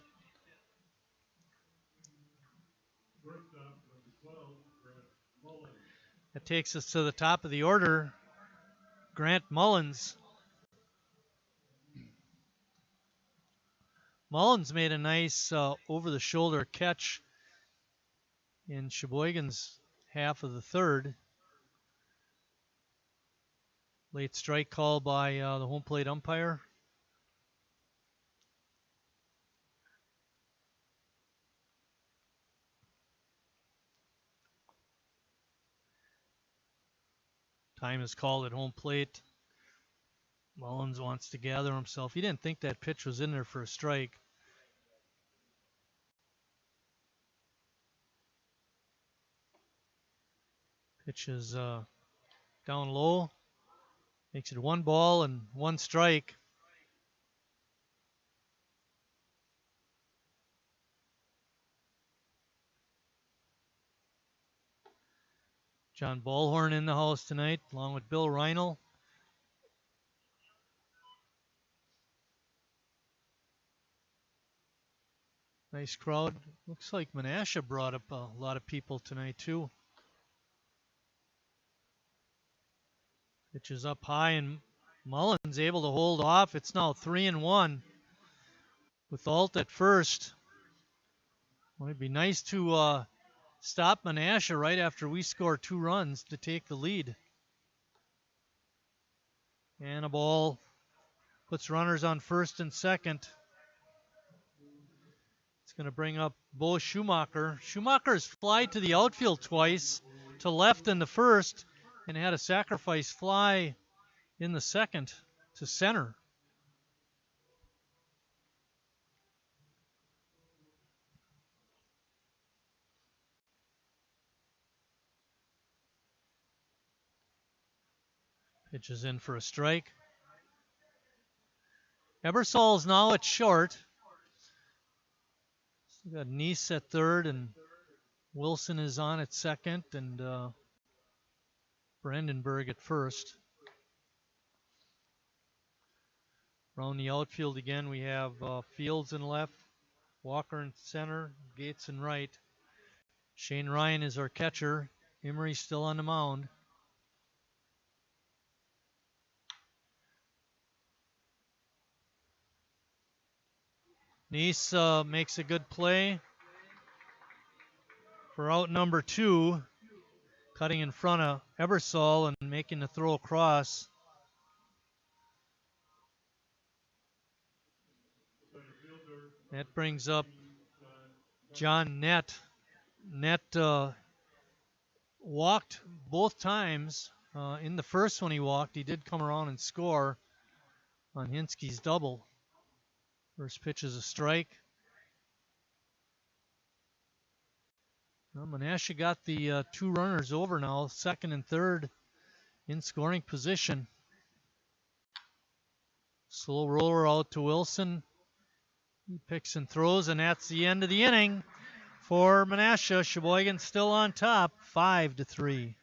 That takes us to the top of the order. Grant Mullins. Mullins made a nice over-the-shoulder catch in Sheboygan's half of the third. Late strike call by the home plate umpire. Time is called at home plate. Mullins wants to gather himself. He didn't think that pitch was in there for a strike. Pitch is down low. Makes it 1 ball and 1 strike. John Ballhorn in the house tonight, along with Bill Reinl. Nice crowd. Looks like Menasha brought up a lot of people tonight, too. Pitch is up high, and Mullins able to hold off. It's now 3-1 with Alt at first. Well, it'd be nice to stop Menasha right after we score 2 runs to take the lead. And a ball puts runners on first and second. It's going to bring up Bo Schumacher. Schumacher's fly to the outfield twice, to left in the first, and had a sacrifice fly in the second to center. Pitch is in for a strike. Ebersole is now at short. We got Nice at third, and Wilson is on at second, and Brandenburg at first. Around the outfield again, we have Fields in left, Walker in center, Gates in right. Shane Ryan is our catcher. Emery still on the mound. Nice makes a good play for out number 2, cutting in front of Ebersole and making the throw across. That brings up John Nett. Nett walked both times. In the first one he walked, he did come around and score on Hinsky's double. First pitch is a strike. Well, Menasha got the two runners over now, second and third in scoring position. Slow roller out to Wilson. He picks and throws, and that's the end of the inning for Menasha. Sheboygan still on top, 5-3.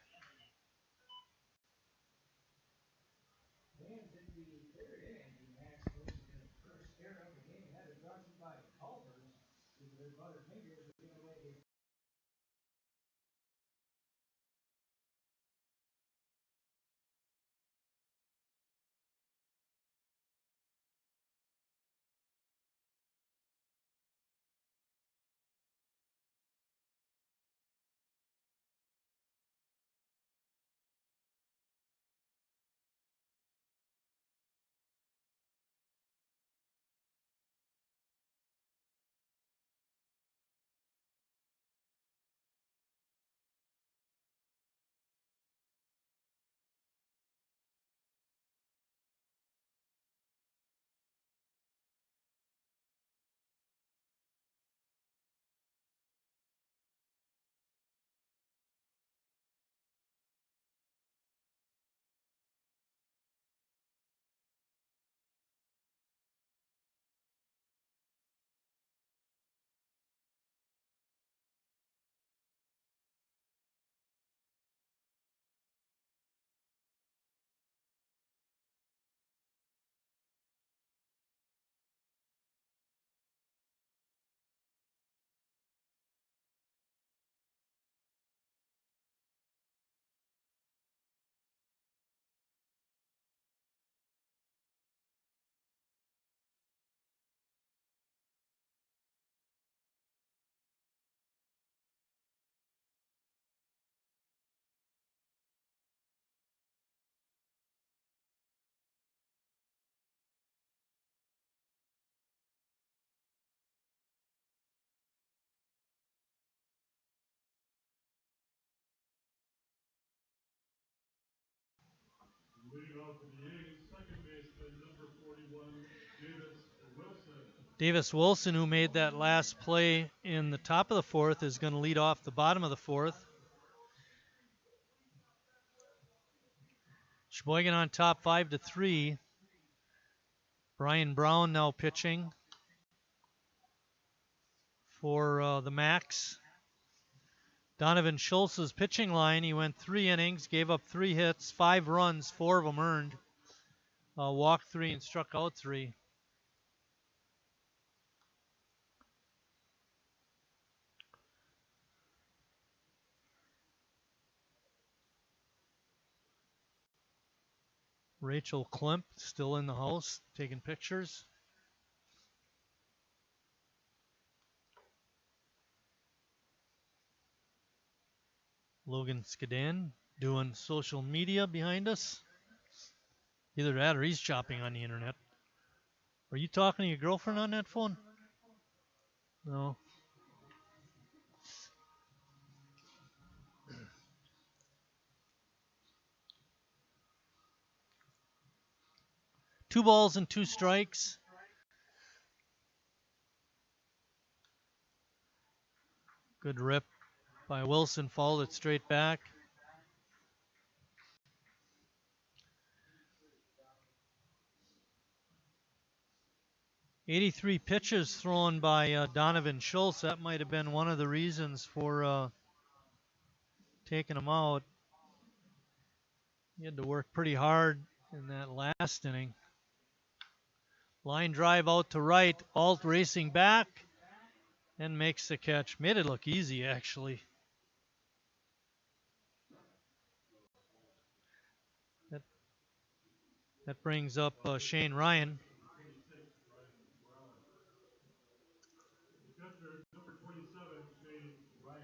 Leading off for the A's, second baseman, number 41, Davis Wilson. Davis Wilson, who made that last play in the top of the fourth, is going to lead off the bottom of the fourth. Sheboygan on top 5-3. Brian Brown now pitching for the Max. Donovan Schultz's pitching line, he went 3 innings, gave up 3 hits, 5 runs, 4 of them earned. Walked 3 and struck out 3. Rachel Klemp still in the house, taking pictures. Logan Skadan doing social media behind us. Either that or he's shopping on the internet. Are you talking to your girlfriend on that phone? No. Two balls and 2 strikes. Good rip by Wilson, fouled it straight back. "83 pitches thrown by Donovan Schultz. That might have been one of the reasons for taking him out. He had to work pretty hard in that last inning. Line drive out to right. Alt racing back and makes the catch. Made it look easy, actually. That brings up Shane Ryan. Catcher, number 27, Shane Ryan.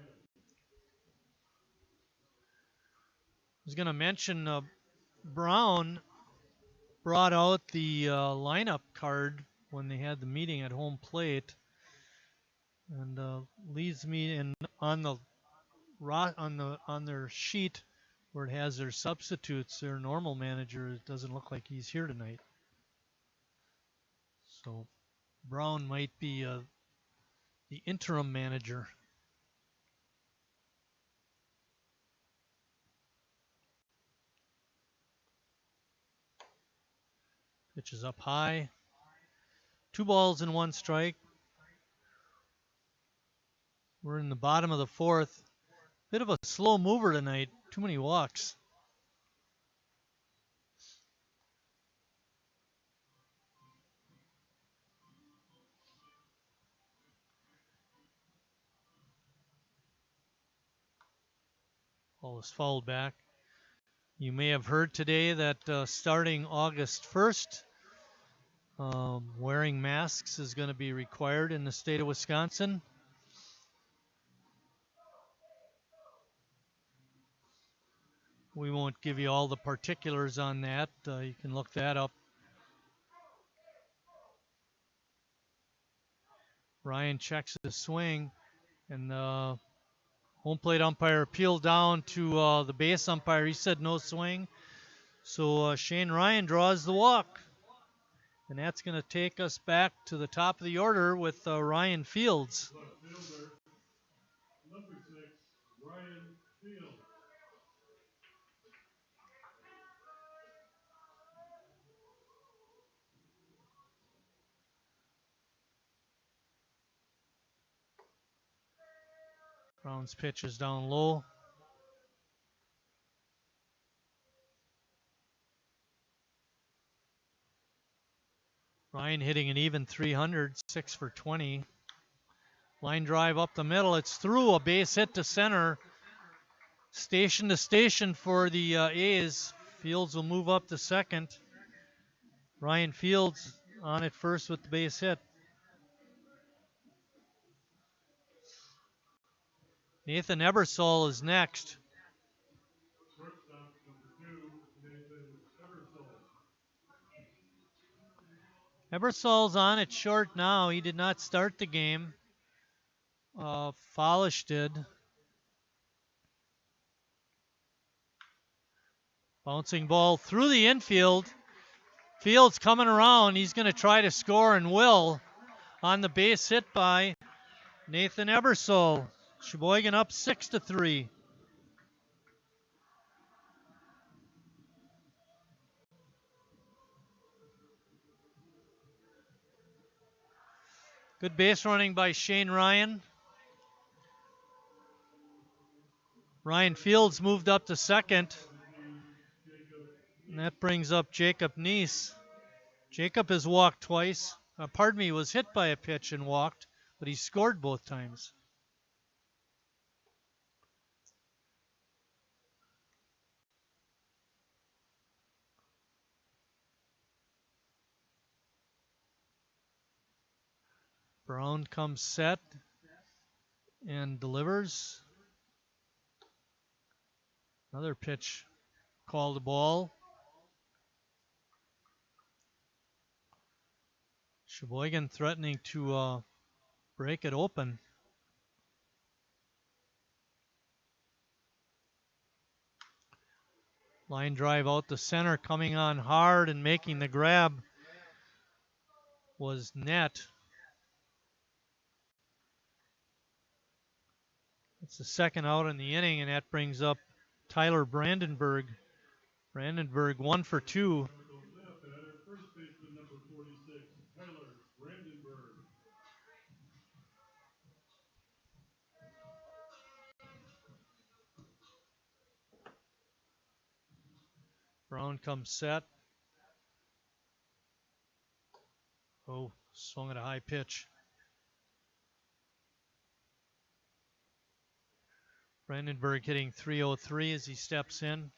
I was going to mention Brown brought out the lineup card when they had the meeting at home plate. and leads me in on the on their sheet where it has their substitutes. Their normal manager, it doesn't look like he's here tonight. So Brown might be the interim manager. Pitch is up high. 2 balls and 1 strike. We're in the bottom of the 4th. Bit of a slow mover tonight. Too many walks. Ball is fouled back. You may have heard today that starting August 1st, wearing masks is going to be required in the state of Wisconsin. We won't give you all the particulars on that. You can look that up. Ryan checks his swing, and home plate umpire appealed down to the base umpire. He said no swing. So Shane Ryan draws the walk. And that's going to take us back to the top of the order with Ryan Fields. Left fielder, number 6, Ryan Fields. Brown's pitch is down low. Ryan hitting an even 300, 6 for 20. Line drive up the middle. It's through, a base hit to center. Station to station for the A's. Fields will move up to second. Ryan Fields on at first with the base hit. Nathan Ebersole is next. Shortstop, number 2, Nathan Ebersole. Ebersole's on at short now. He did not start the game. Follish did. Bouncing ball through the infield. Fields coming around. He's going to try to score and will on the base hit by Nathan Ebersole. Sheboygan up 6-3. Good base running by Shane Ryan. Ryan Fields moved up to second. And that brings up Jacob Neese. Jacob has walked twice. Was hit by a pitch and walked, but he scored both times. Brown comes set and delivers. Another pitch called a ball. Sheboygan threatening to break it open. Line drive out the center, coming on hard and making the grab was net. It's the second out in the inning, and that brings up Tyler Brandenburg. Brandenburg 1 for 2. First baseman, number 46, Tyler Brandenburg. Brown comes set. Oh, swung at a high pitch. Brandenburg hitting .303 as he steps in.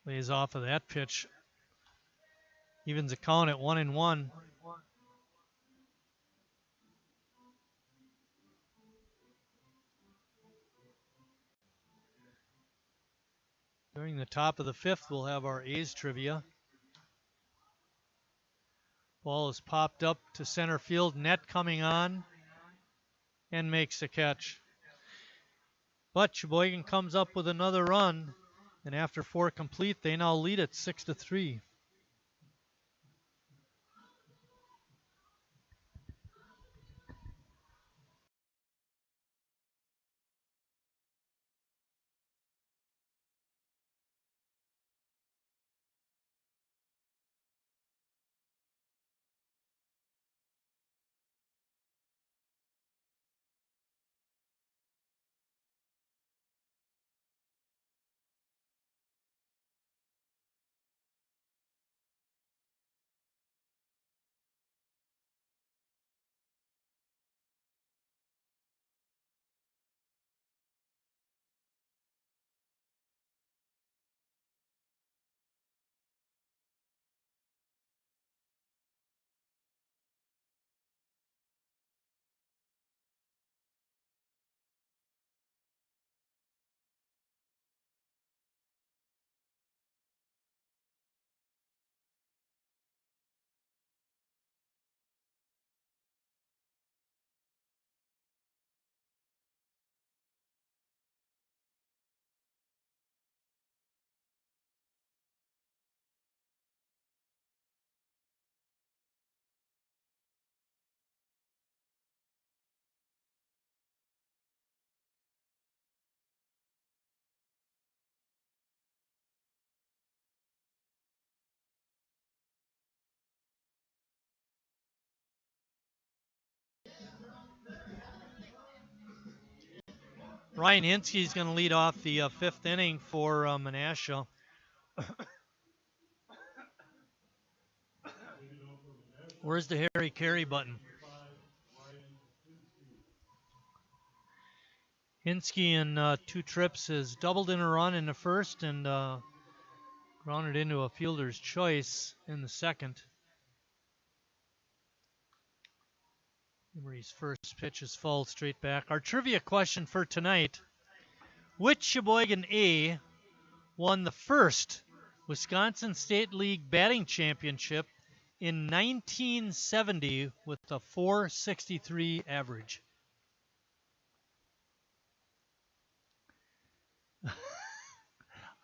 Lays off of that pitch. Evens the count at 1-1. During the top of the fifth, we'll have our A's trivia. Ball is popped up to center field, net coming on, and makes the catch. But Sheboygan comes up with another run, and after 4 complete, they now lead it 6-3. Ryan Hinsky is going to lead off the 5th inning for Menasha. Where's the Harry Carey button? Hinsky in 2 trips has doubled in a run in the first and grounded into a fielder's choice in the second. Emery's first pitch is fouled straight back. Our trivia question for tonight: which Sheboygan A won the first Wisconsin State League batting championship in 1970 with a .463 average?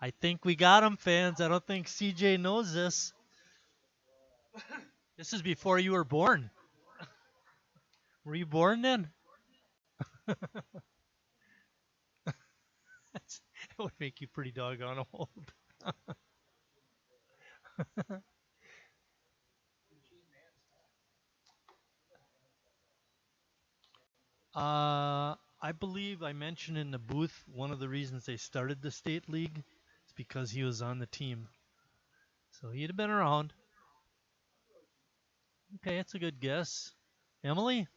I think we got him, fans. I don't think CJ knows this. This is before you were born. Were you born then? That would make you pretty doggone old. I believe I mentioned in the booth one of the reasons they started the state league is because he was on the team. So he'd have been around. Okay, that's a good guess. Emily?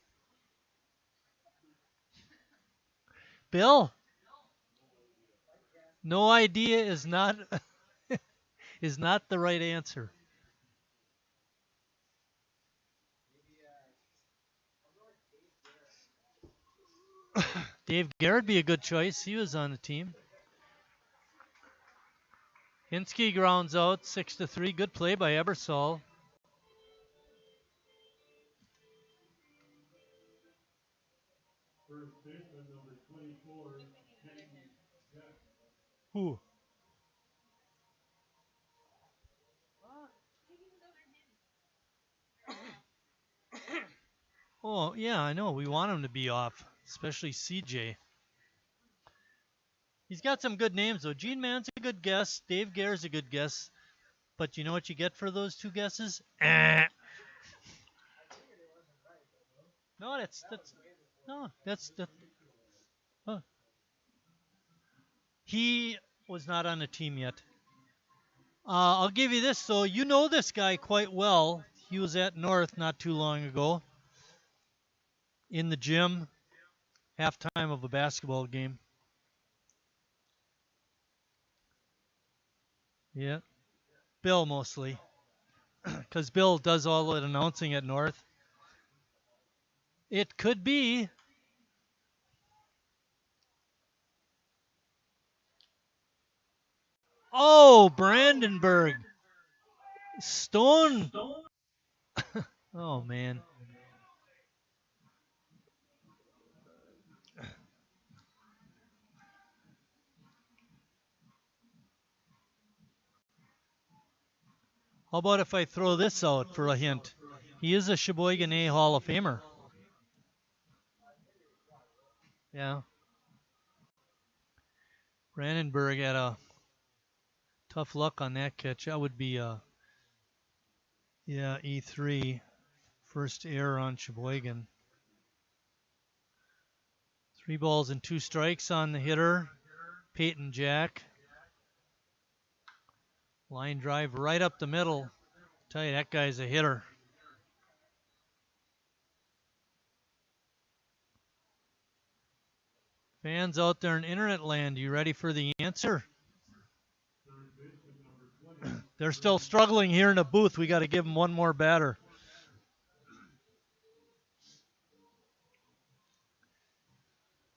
Bill? No idea is not is not the right answer. Dave Garrett be a good choice. He was on the team. Hinsky grounds out 6-3. Good play by Ebersole. First baseman number 24, James. Who? Oh, yeah, I know. We want him to be off, especially CJ. He's got some good names, though. Gene Mann's a good guess. Dave Gare's a good guess. But you know what you get for those 2 guesses? No, that's. Oh. He was not on the team yet. I'll give you this, though. You know this guy quite well. He was at North not too long ago. In the gym, halftime of a basketball game. Yeah. Bill mostly. Because Bill does all that announcing at North. It could be. Oh, Brandenburg. Stone. Oh, man. How about if I throw this out for a hint? He is a Sheboygan A Hall of Famer. Yeah. Brandenburg had a tough luck on that catch. That would be, yeah, E3. First error on Sheboygan. 3 balls and 2 strikes on the hitter, Peyton Jack. Line drive right up the middle. Tell you, that guy's a hitter. Fans out there in internet land, you ready for the answer? They're still struggling here in the booth. We got to give them one more batter.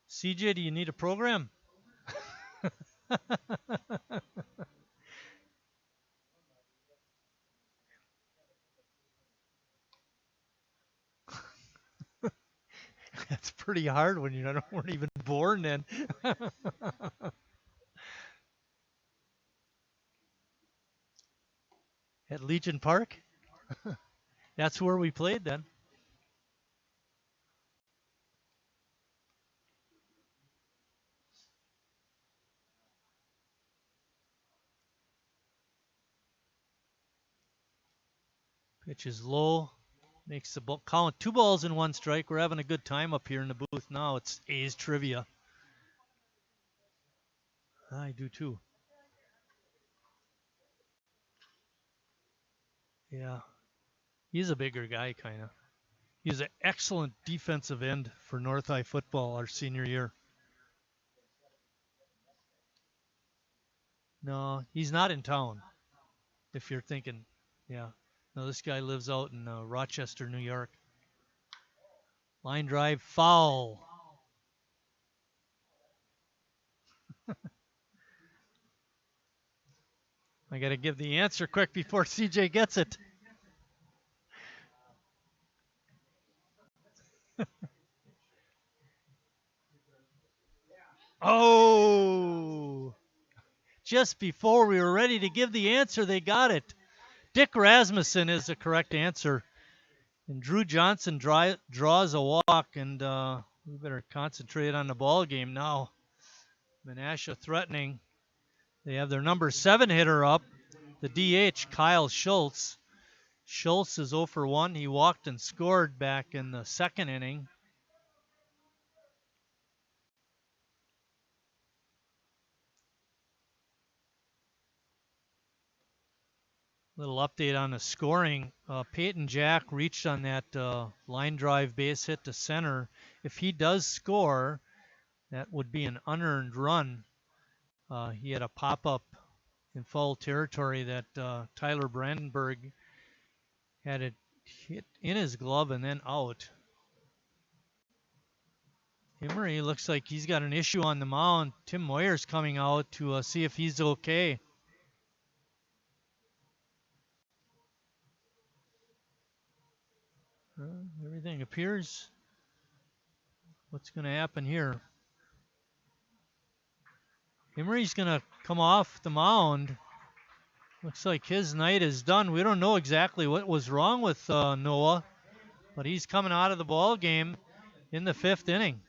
CJ, do you need a program? That's pretty hard when you weren't even born then. At Legion Park? That's where we played then. Pitch is low. Makes the ball count. 2 balls and 1 strike. We're having a good time up here in the booth now. It's A's trivia. I do too. Yeah. He's a bigger guy, kind of. He's an excellent defensive end for North High football our senior year. No, he's not in town, if you're thinking. Yeah. No, this guy lives out in Rochester, New York. Line drive, foul. I got to give the answer quick before CJ gets it. Oh! Just before we were ready to give the answer, they got it. Dick Rasmussen is the correct answer. And Drew Johnson draws a walk, and we better concentrate on the ball game now. Menasha threatening. They have their number 7 hitter up, the DH, Kyle Schultz. Schultz is 0 for 1. He walked and scored back in the 2nd inning. Little update on the scoring. Peyton Jack reached on that line drive base hit to center. If he does score, that would be an unearned run. He had a pop-up in foul territory that Tyler Brandenburg had it hit in his glove and then out. Emery looks like he's got an issue on the mound. Tim Moyer's coming out to see if he's okay. Everything appears. What's going to happen here? Emery's going to come off the mound. Looks like his night is done. We don't know exactly what was wrong with Noah, but he's coming out of the ball game in the 5th inning.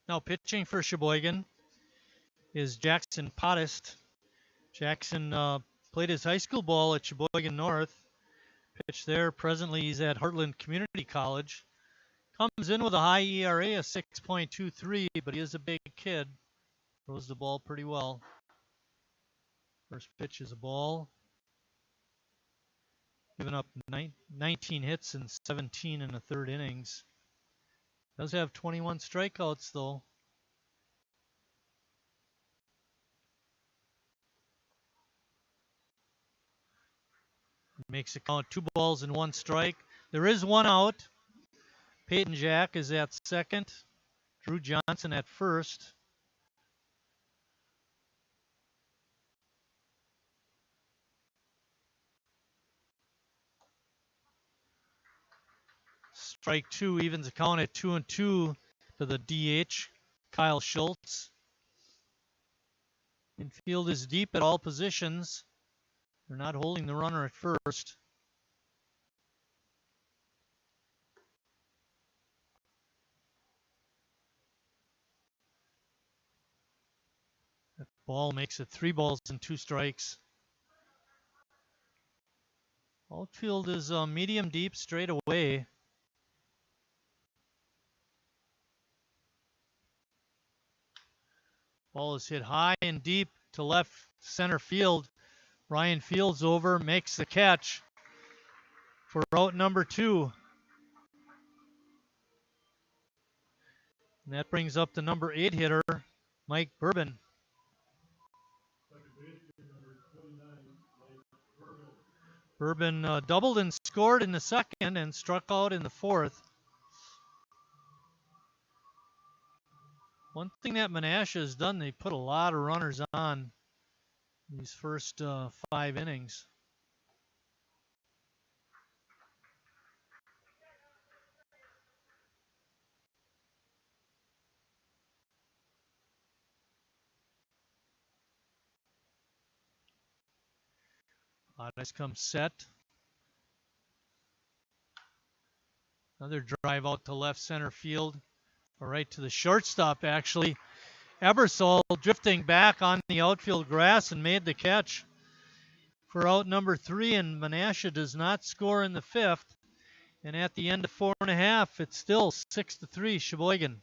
Now pitching for Sheboygan is Jackson Pottis. Jackson played his high school ball at Sheboygan North. Pitched there. Presently he's at Heartland Community College. Comes in with a high ERA of 6.23, but he is a big kid. Throws the ball pretty well. First pitch is a ball. Given up 19 hits and 17 in the third innings. Does have 21 strikeouts though. Makes it count 2 balls and 1 strike. There is 1 out. Peyton Jack is at second. Drew Johnson at first. Strike 2 evens the count at 2-2 to the DH, Kyle Schultz. Infield is deep at all positions. They're not holding the runner at first. That ball makes it 3 balls and 2 strikes. Outfield is medium deep straight away. Ball is hit high and deep to left center field. Ryan Fields over, makes the catch for out number 2. And that brings up the number 8 hitter, Mike Bourbon. Bourbon doubled and scored in the second and struck out in the fourth. One thing that Menasha has done, they put a lot of runners on these first 5 innings. Pottis comes set. Another drive out to left center field, or right to the shortstop actually. Ebersole drifting back on the outfield grass and made the catch for out number 3, and Menasha does not score in the 5th. And at the end of 4 1/2, it's still 6-3 Sheboygan.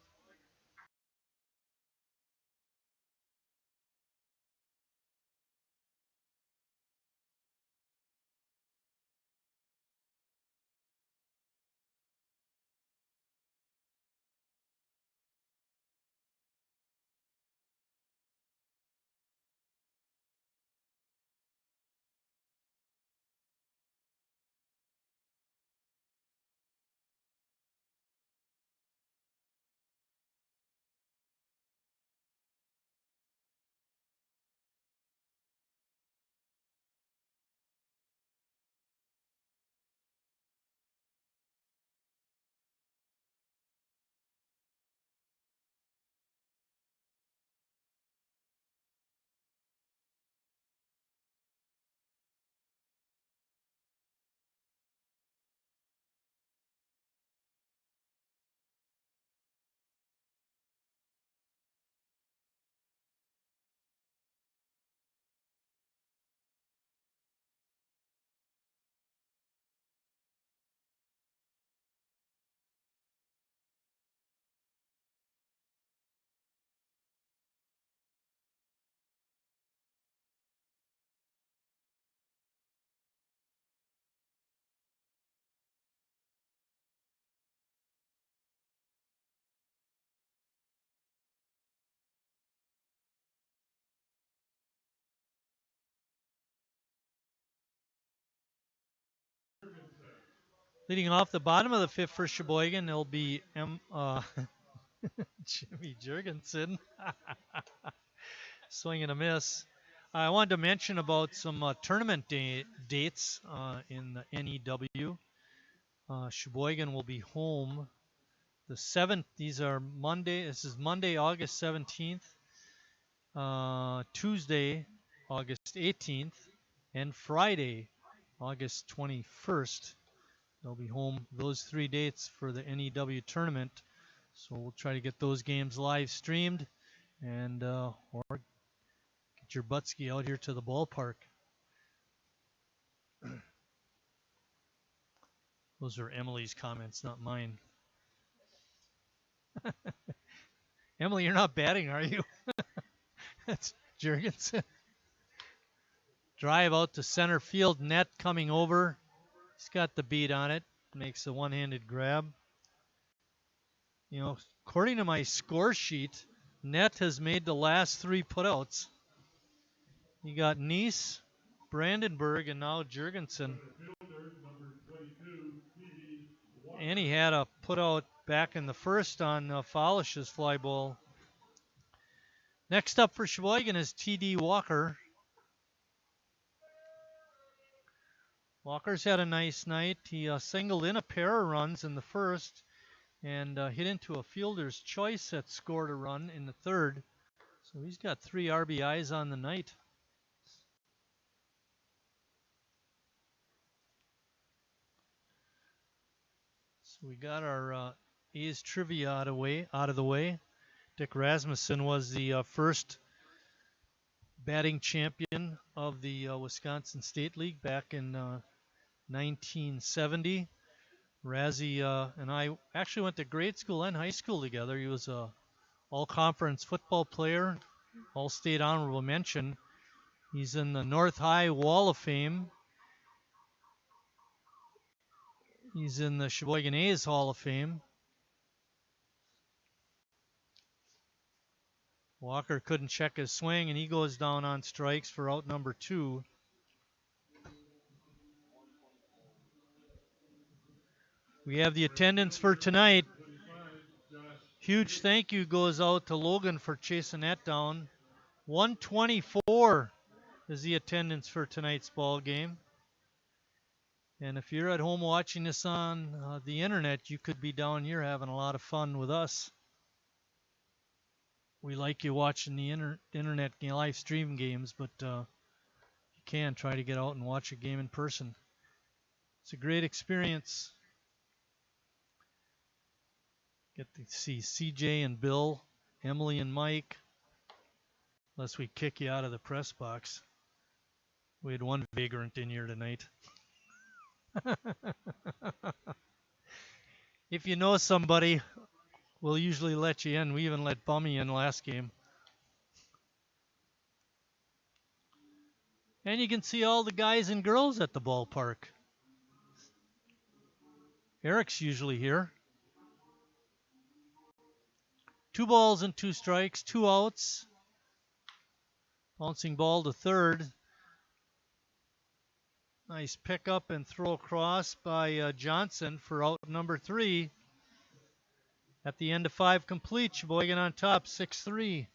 Leading off the bottom of the 5th for Sheboygan, there'll be Jimmy Jurgensen. Swing and a miss. I wanted to mention about some tournament dates in the NEW. Sheboygan will be home the 7th. These are Monday. This is Monday, August 17th. Tuesday, August 18th. And Friday, August 21st. They'll be home those 3 dates for the NEW tournament. So we'll try to get those games live streamed and or get your buttski out here to the ballpark. Those are Emily's comments, not mine. Emily, you're not batting, are you? That's Jurgensen. Drive out to center field, net coming over. He's got the beat on it. Makes a one-handed grab. You know, according to my score sheet, Net has made the last 3 putouts. You got Nice, Brandenburg, and now Jurgensen. And he had a putout back in the first on Falish's fly ball. Next up for Sheboygan is T.D. Walker. Walker's had a nice night. He singled in a pair of runs in the first and hit into a fielder's choice that scored a run in the third. So he's got 3 RBIs on the night. So we got our A's trivia out of the way. Dick Rasmussen was the first batting champion of the Wisconsin State League back in 1970. Razzie and I actually went to grade school and high school together. He was a all-conference football player, all-state honorable mention. He's in the North High Wall of Fame. He's in the Sheboygan A's Hall of Fame. Walker couldn't check his swing, and he goes down on strikes for out number 2. We have the attendance for tonight. Huge thank you goes out to Logan for chasing that down. 124 is the attendance for tonight's ball game. And if you're at home watching this on the internet, you could be down here having a lot of fun with us. We like you watching the internet live stream games, but you can try to get out and watch a game in person. It's a great experience. Get to see CJ and Bill, Emily and Mike, unless we kick you out of the press box. We had one vagrant in here tonight. If you know somebody, we'll usually let you in. We even let Bummy in last game. And you can see all the guys and girls at the ballpark. Eric's usually here. 2 balls and 2 strikes, 2 outs. Bouncing ball to third. Nice pickup and throw across by Johnson for out number 3. At the end of 5 complete, Sheboygan on top, 6-3.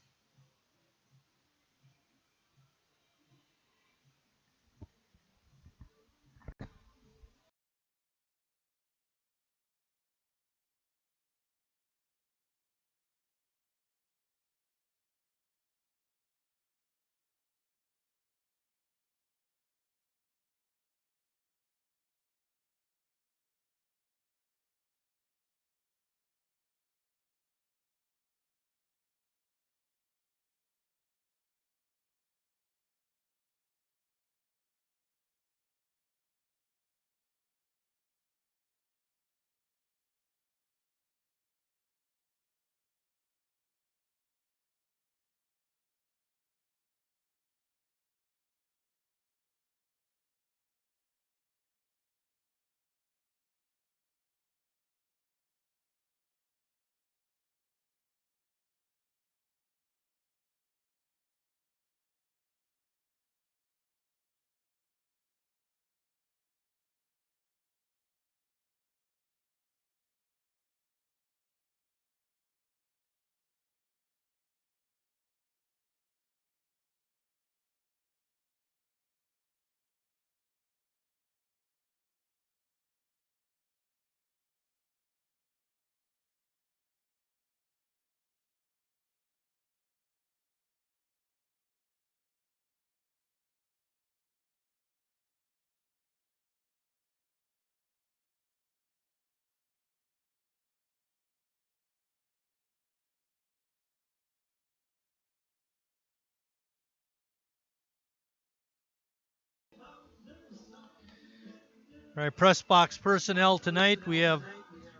All right, press box personnel tonight. We have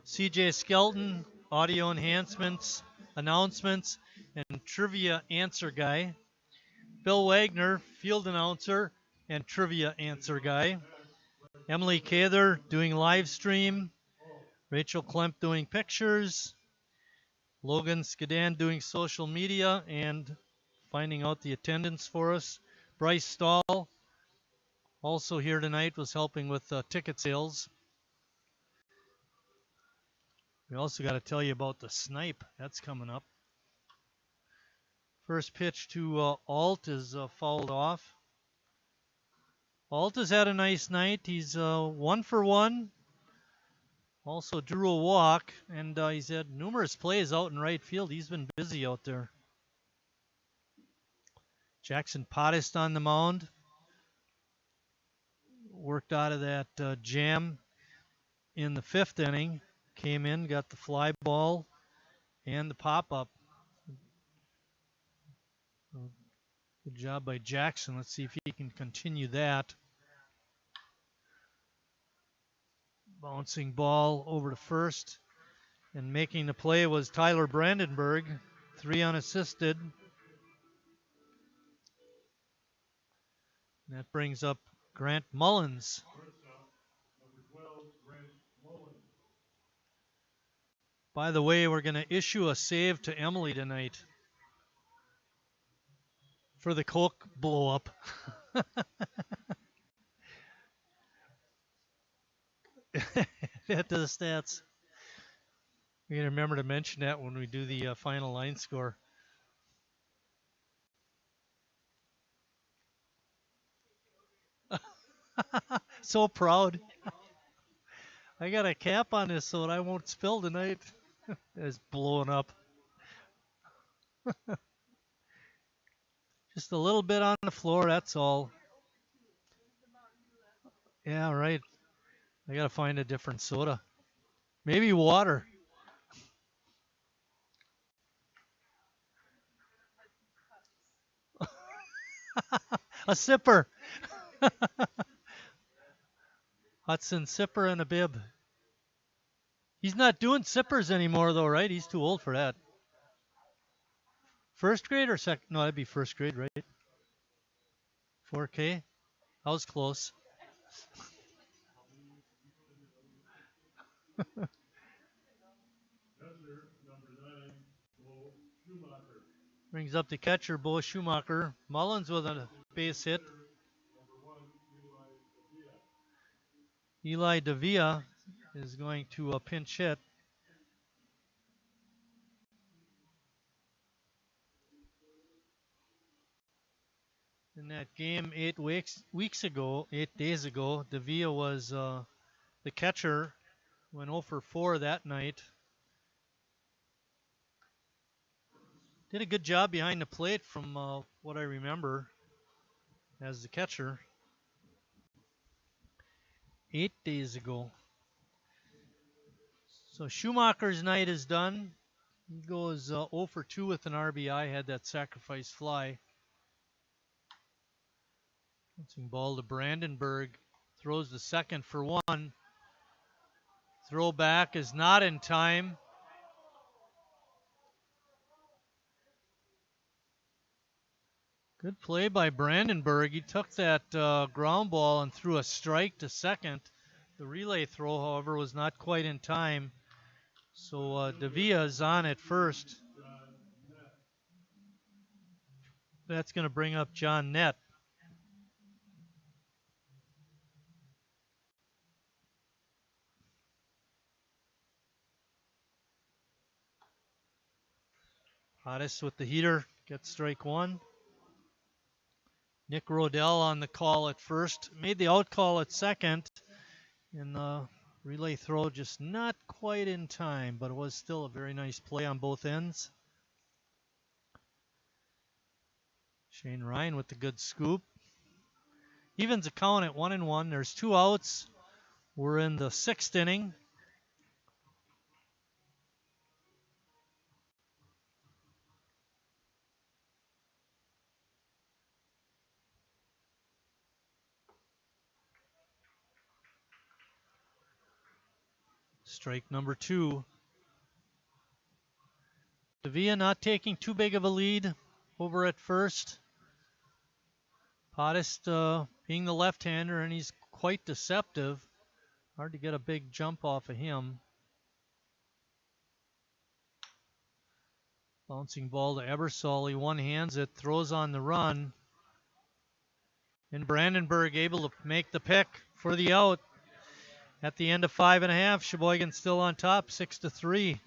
CJ Skelton, audio enhancements, announcements, and trivia answer guy. Bill Wagner, field announcer and trivia answer guy. Emily Cather doing live stream. Rachel Klemp doing pictures. Logan Skadan doing social media and finding out the attendance for us. Bryce Stahl, also here tonight, was helping with ticket sales. We also got to tell you about the snipe. That's coming up. First pitch to Alt is fouled off. Alt has had a nice night. He's 1 for 1. Also drew a walk, and he's had numerous plays out in right field. He's been busy out there. Jackson Pottis on the mound. Worked out of that jam in the 5th inning. Came in, got the fly ball and the pop-up. Good job by Jackson. Let's see if he can continue that. Bouncing ball over to first. And making the play was Tyler Brandenburg. 3 unassisted. And that brings up Grant Mullins. By the way, we're going to issue a save to Emily tonight for the Coke blow up. At the stats. We're going to remember to mention that when we do the final line score. So proud. I got a cap on this so that I won't spill tonight. It's blowing up. Just a little bit on the floor, that's all. Yeah, right. I got to find a different soda. Maybe water. A sipper. Hudson sipper and a bib. He's not doing sippers anymore though, right? He's too old for that. First grade or second? No, that'd be first grade, right? 4K? I was close. Brings up the catcher, Bo Schumacher. Mullins with a base hit. Eli Davia is going to a pinch hit. In that game 8 days ago, Davia was the catcher. Went 0 for 4 that night. Did a good job behind the plate from what I remember as the catcher. 8 days ago. So Schumacher's night is done. He goes 0 for 2 with an RBI, had that sacrifice fly. Bouncing ball to Brandenburg. Throws the second for 1. Throw back is not in time. Good play by Brandenburg. He took that ground ball and threw a strike to second. The relay throw, however, was not quite in time. So Davia is on at first. That's going to bring up John Nett. Pottis with the heater, gets strike 1. Nick Rodell on the call at first. Made the out call at second. And the relay throw just not quite in time, but it was still a very nice play on both ends. Shane Ryan with the good scoop. Evens the count at 1-1. There's 2 outs. We're in the 6th inning. Strike number 2. Davia not taking too big of a lead over at first. Pottis being the left-hander, and he's quite deceptive. Hard to get a big jump off of him. Bouncing ball to Ebersole. He one-hands it, throws on the run. And Brandenburg able to make the pick for the out. At the end of 5.5, Sheboygan still on top, 6-3.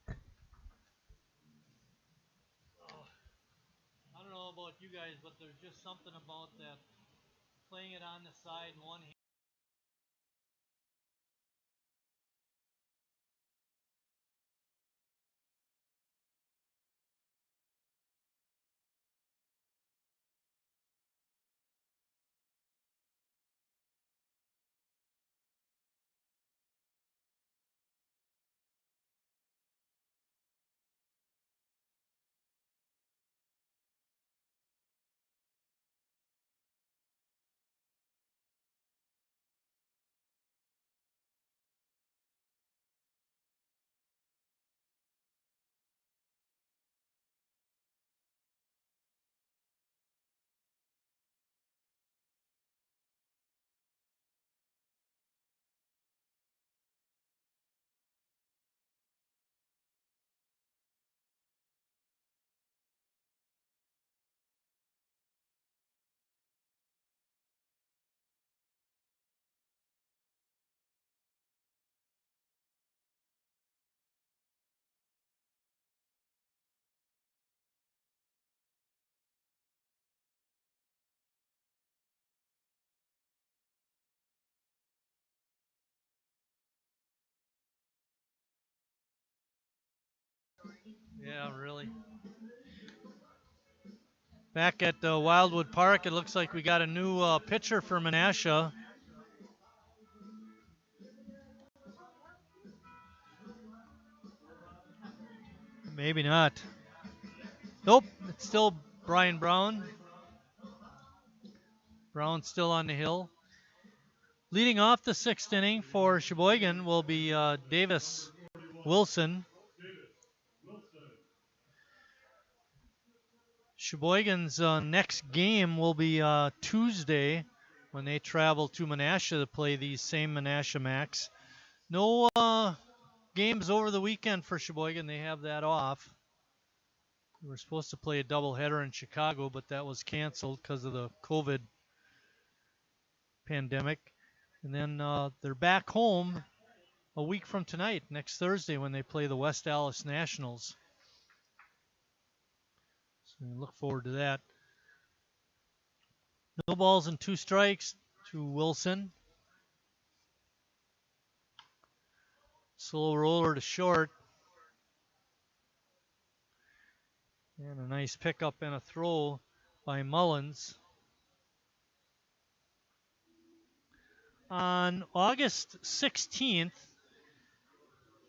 I don't know about you guys, but there's just something about that playing it on the side and one hand. Yeah, really. Back at Wildwood Park, it looks like we got a new pitcher for Menasha. Maybe not. Nope, it's still Brian Brown. Brown's still on the hill. Leading off the 6th inning for Sheboygan will be Davis Wilson. Sheboygan's next game will be Tuesday when they travel to Menasha to play these same Menasha Macs. No games over the weekend for Sheboygan. They have that off. We were supposed to play a doubleheader in Chicago, but that was canceled because of the COVID pandemic. And then they're back home a week from tonight, next Thursday, when they play the West Allis Nationals. So we look forward to that. No balls and 2 strikes to Wilson. Slow roller to short. And a nice pickup and a throw by Mullins. On August 16th,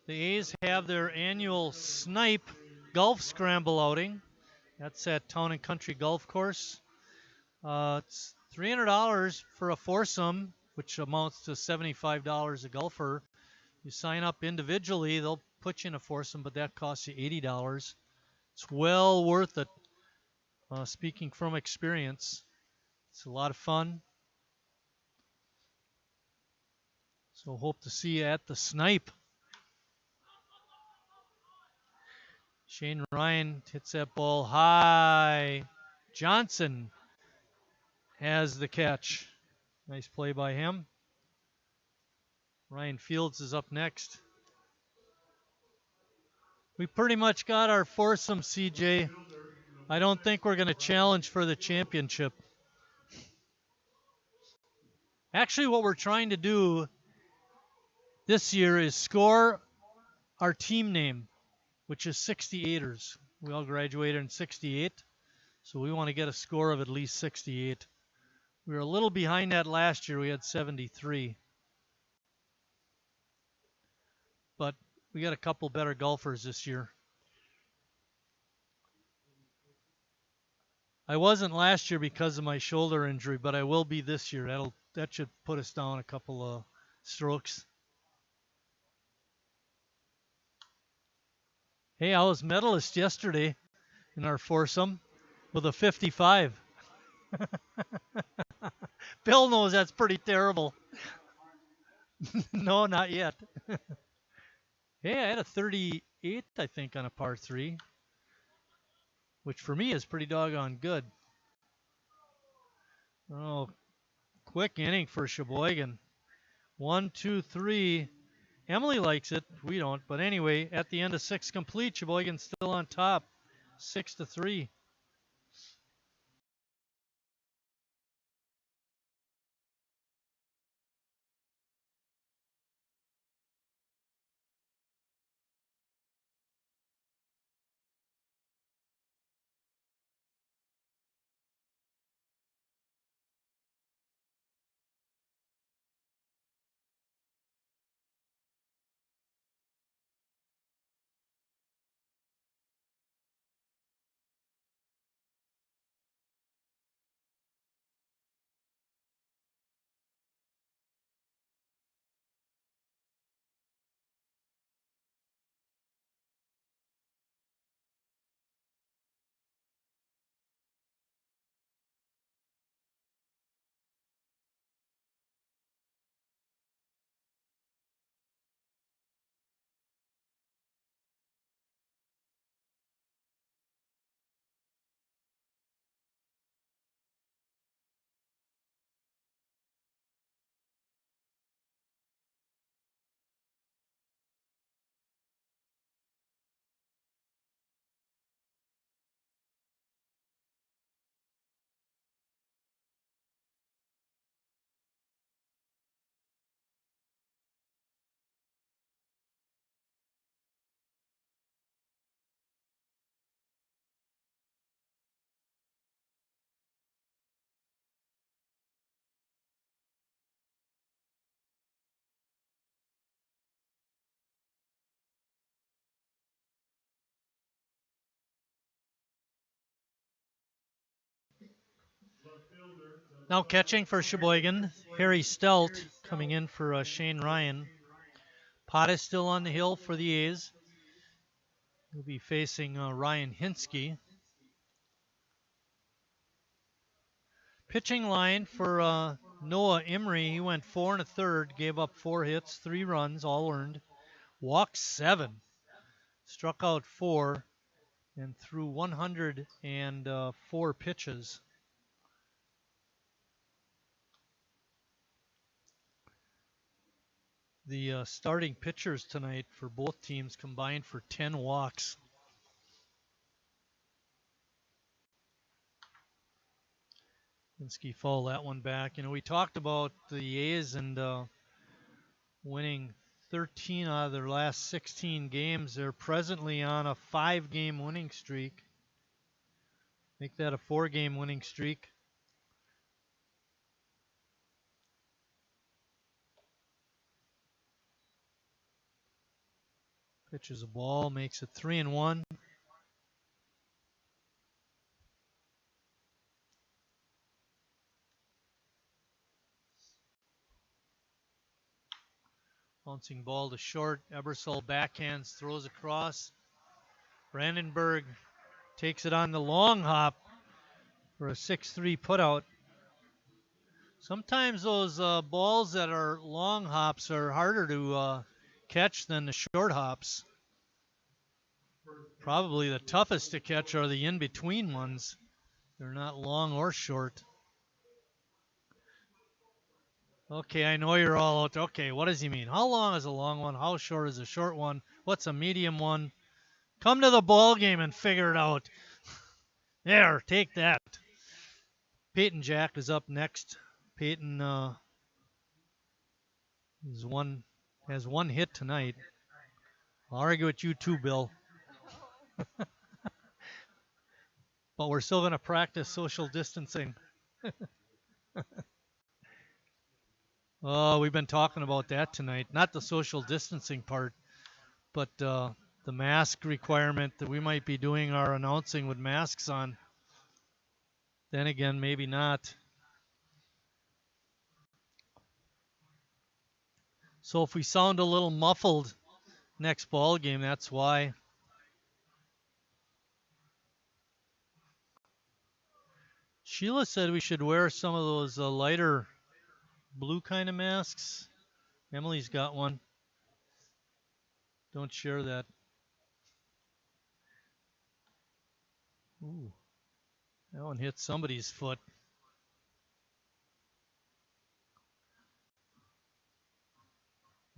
the A's have their annual Snipe Golf Scramble outing. That's at Town and Country Golf Course. It's $300 for a foursome, which amounts to $75 a golfer. You sign up individually, they'll put you in a foursome, but that costs you $80. It's well worth it, speaking from experience. It's a lot of fun. So hope to see you at the Snipe. Shane Ryan hits that ball high. Johnson has the catch. Nice play by him. Ryan Fields is up next. We pretty much got our foursome, CJ. I don't think we're going to challenge for the championship. Actually, what we're trying to do this year is score our team name, which is 68ers. We all graduated in 68, so we want to get a score of at least 68. We were a little behind that last year. We had 73. But we got a couple better golfers this year. I wasn't last year because of my shoulder injury, but I will be this year. that should put us down a couple of strokes. Hey, I was medalist yesterday in our foursome with a 55. Bill knows that's pretty terrible. No, not yet. Hey, I had a 38, I think, on a par 3, which for me is pretty doggone good. Oh, quick inning for Sheboygan. 1, 2, 3. Emily likes it. We don't. But anyway, at the end of 6 complete, Sheboygan's still on top, 6-3. Now catching for Sheboygan, Harry Stelt coming in for Shane Ryan. Pottis still on the hill for the A's. He'll be facing Ryan Hinsky. Pitching line for Noah Emery. He went 4 1/3, gave up 4 hits, 3 runs, all earned. Walked 7, struck out 4, and threw 104 pitches. The starting pitchers tonight for both teams combined for 10 walks. Hinsky fouled that one back. You know, we talked about the A's and winning 13 out of their last 16 games. They're presently on a 5-game winning streak. Make that a 4-game winning streak. Pitches a ball, makes it 3-1. Bouncing ball to short. Ebersole backhands, throws across. Brandenburg takes it on the long hop for a 6-3 putout. Sometimes those balls that are long hops are harder to catch than the short hops. Probably the toughest to catch are the in-between ones. They're not long or short. Okay, I know you're all out. Okay, what does he mean? How long is a long one? How short is a short one? What's a medium one? Come to the ball game and figure it out. There, take that. Peyton Jack is up next. Peyton has one hit tonight. I'll argue with you too, Bill. But we're still going to practice social distancing. We've been talking about that tonight. Not the social distancing part, but the mask requirement that we might be doing our announcing with masks on. Then again, maybe not. So if we sound a little muffled next ball game, that's why. Sheila said we should wear some of those lighter blue kind of masks. Emily's got one. Don't share that. Ooh, that one hit somebody's foot.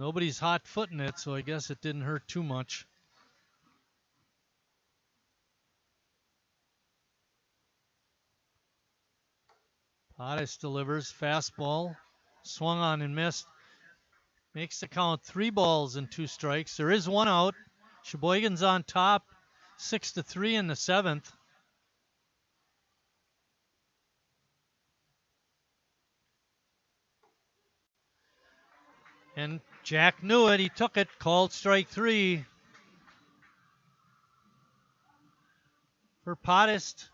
Nobody's hot footing it, so I guess it didn't hurt too much. Pottis delivers fastball, swung on and missed. Makes the count 3 balls and 2 strikes. There is 1 out. Sheboygan's on top, 6-3 in the 7th. And Jack knew it. He took it. Called strike 3 for Pottis.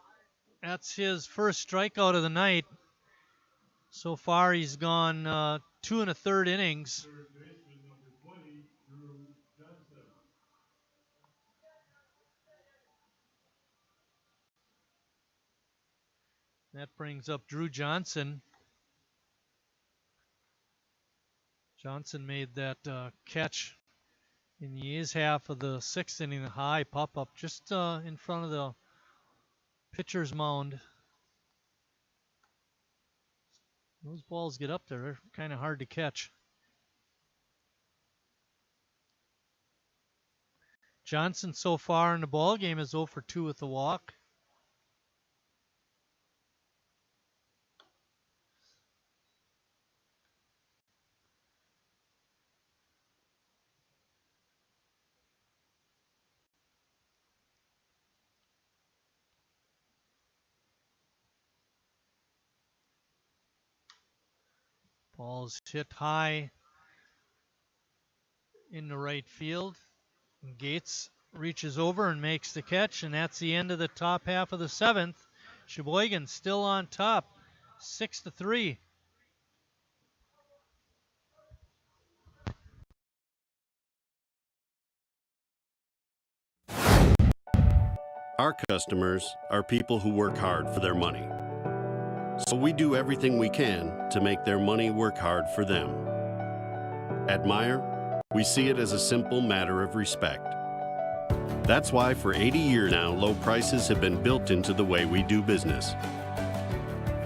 That's his first strikeout of the night. So far, he's gone 2 1/3 innings. That brings up Drew Johnson. Johnson made that catch in the A's half of the 6th inning, the high pop-up just in front of the pitcher's mound. Those balls get up there. They're kind of hard to catch. Johnson so far in the ball game is 0 for 2 with the walk. Ball's hit high in the right field. And Gates reaches over and makes the catch, and that's the end of the top half of the 7th. Sheboygan still on top, 6-3. Our customers are people who work hard for their money. So we do everything we can to make their money work hard for them. At Meyer, we see it as a simple matter of respect. That's why for 80 years now, low prices have been built into the way we do business.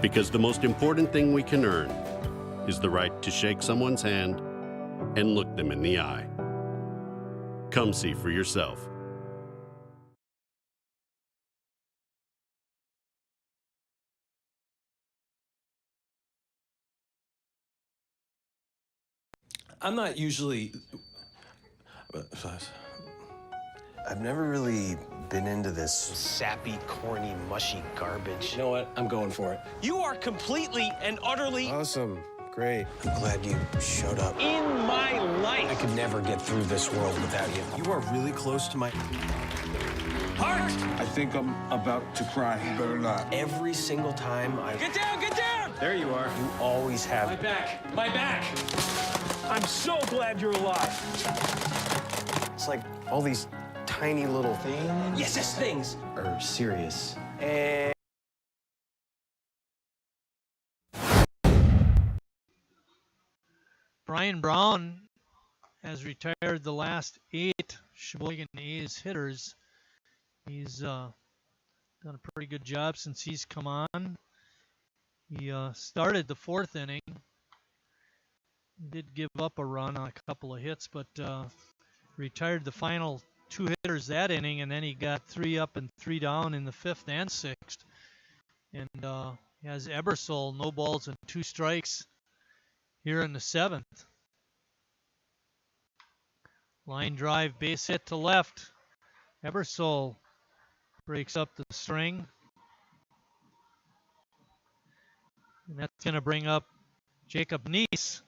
Because the most important thing we can earn is the right to shake someone's hand and look them in the eye. Come see for yourself. I'm not usually... I've never really been into this sappy, corny, mushy garbage. You know what? I'm going for it. You are completely and utterly... Awesome. Great. I'm glad you showed up. In my life! I could never get through this world without you. You are really close to my... heart! I think I'm about to cry. You better not. Every single time I... Get down! Get down! There you are. You always have... My back! My back! I'm so glad you're alive. It's like all these tiny little things... Yes, things! ...are serious. And... Brian Brown has retired the last 8 Sheboygan A's hitters. He's done a pretty good job since he's come on. He started the 4th inning. He did give up a run on a couple of hits, but retired the final 2 hitters that inning, and then he got 3 up and 3 down in the 5th and 6th. And he has Ebersole, no balls and 2 strikes here in the 7th. Line drive, base hit to left. Ebersole breaks up the string. And that's going to bring up Jacob Neese.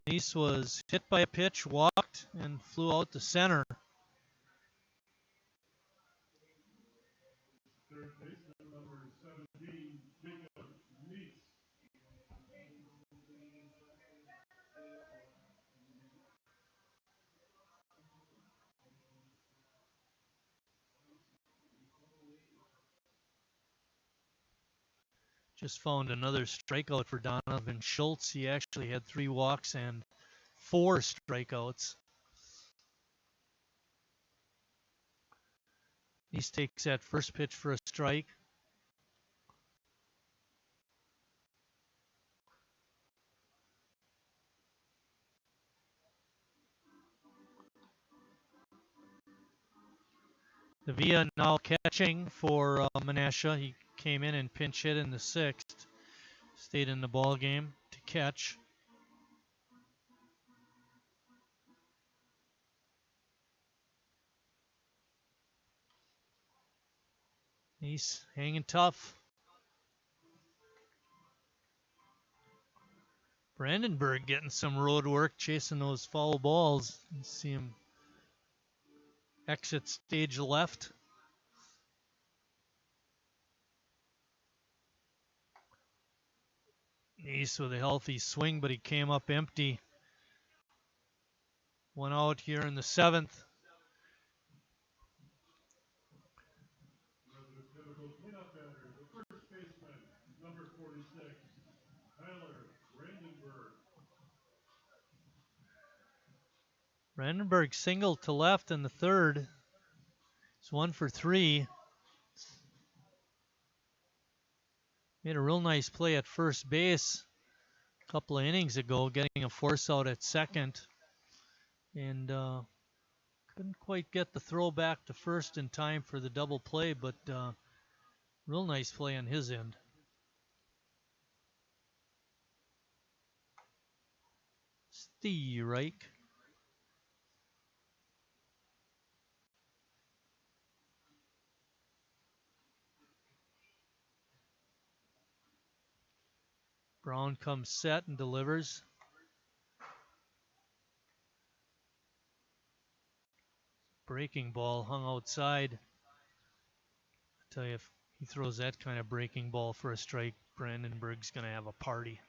Neese was hit by a pitch, walked, and flew out to center. Third baseman number 17, Jacob Neese. Just found another strikeout for Donovan Schultz. He actually had 3 walks and 4 strikeouts. He takes that first pitch for a strike. Davia now catching for Menasha. He came in and pinch hit in the 6th. Stayed in the ball game to catch. He's hanging tough. Brandenburg getting some road work, chasing those foul balls. You see him exit stage left. East with a healthy swing, but he came up empty. 1 out here in the 7th. Brandenburg singled to left in the 3rd. It's 1 for 3. Made a real nice play at first base a couple of innings ago, getting a force out at second. And couldn't quite get the throw back to first in time for the double play, but real nice play on his end. Steerike. Brown comes set and delivers. Breaking ball hung outside. I tell you, if he throws that kind of breaking ball for a strike, Brandenburg's going to have a party.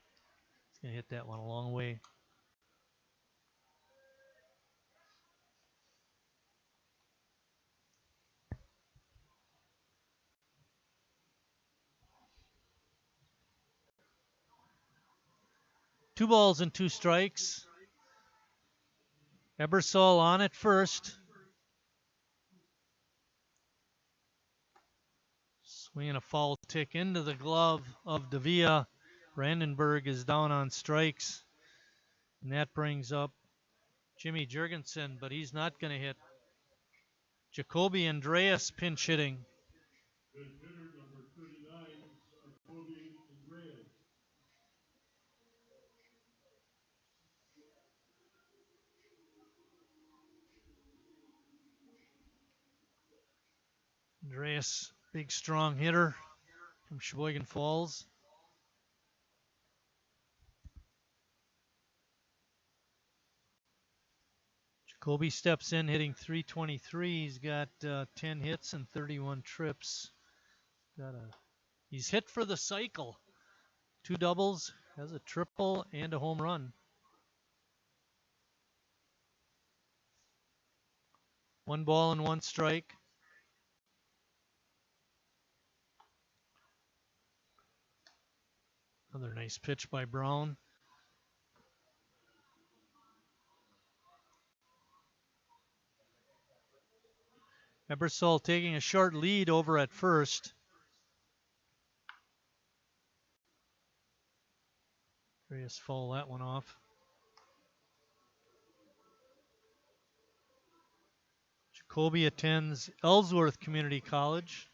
He's going to hit that one a long way. Two balls and 2 strikes. Ebersole on at first. Swinging a foul tick into the glove of Davia. Brandenburg is down on strikes. And that brings up Jimmy Jurgensen, but he's not going to hit. Jacoby Andreas pinch hitting. Andreas, big strong hitter from Sheboygan Falls. Jacoby steps in hitting .323. He's got 10 hits and 31 trips. He's hit for the cycle. 2 doubles, has a triple and a home run. 1 ball and 1 strike. Another nice pitch by Brown. Ebersole taking a short lead over at first. Andreas foul that one off. Jacoby attends Ellsworth Community College.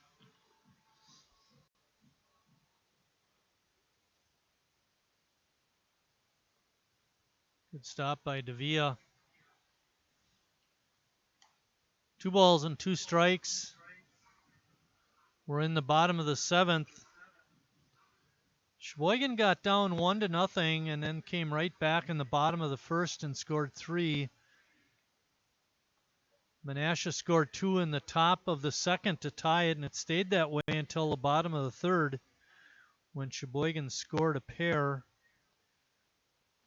Good stop by Davia. 2 balls and 2 strikes. We're in the bottom of the 7th. Sheboygan got down 1-0 and then came right back in the bottom of the 1st and scored 3. Menasha scored 2 in the top of the 2nd to tie it, and it stayed that way until the bottom of the 3rd when Sheboygan scored a pair.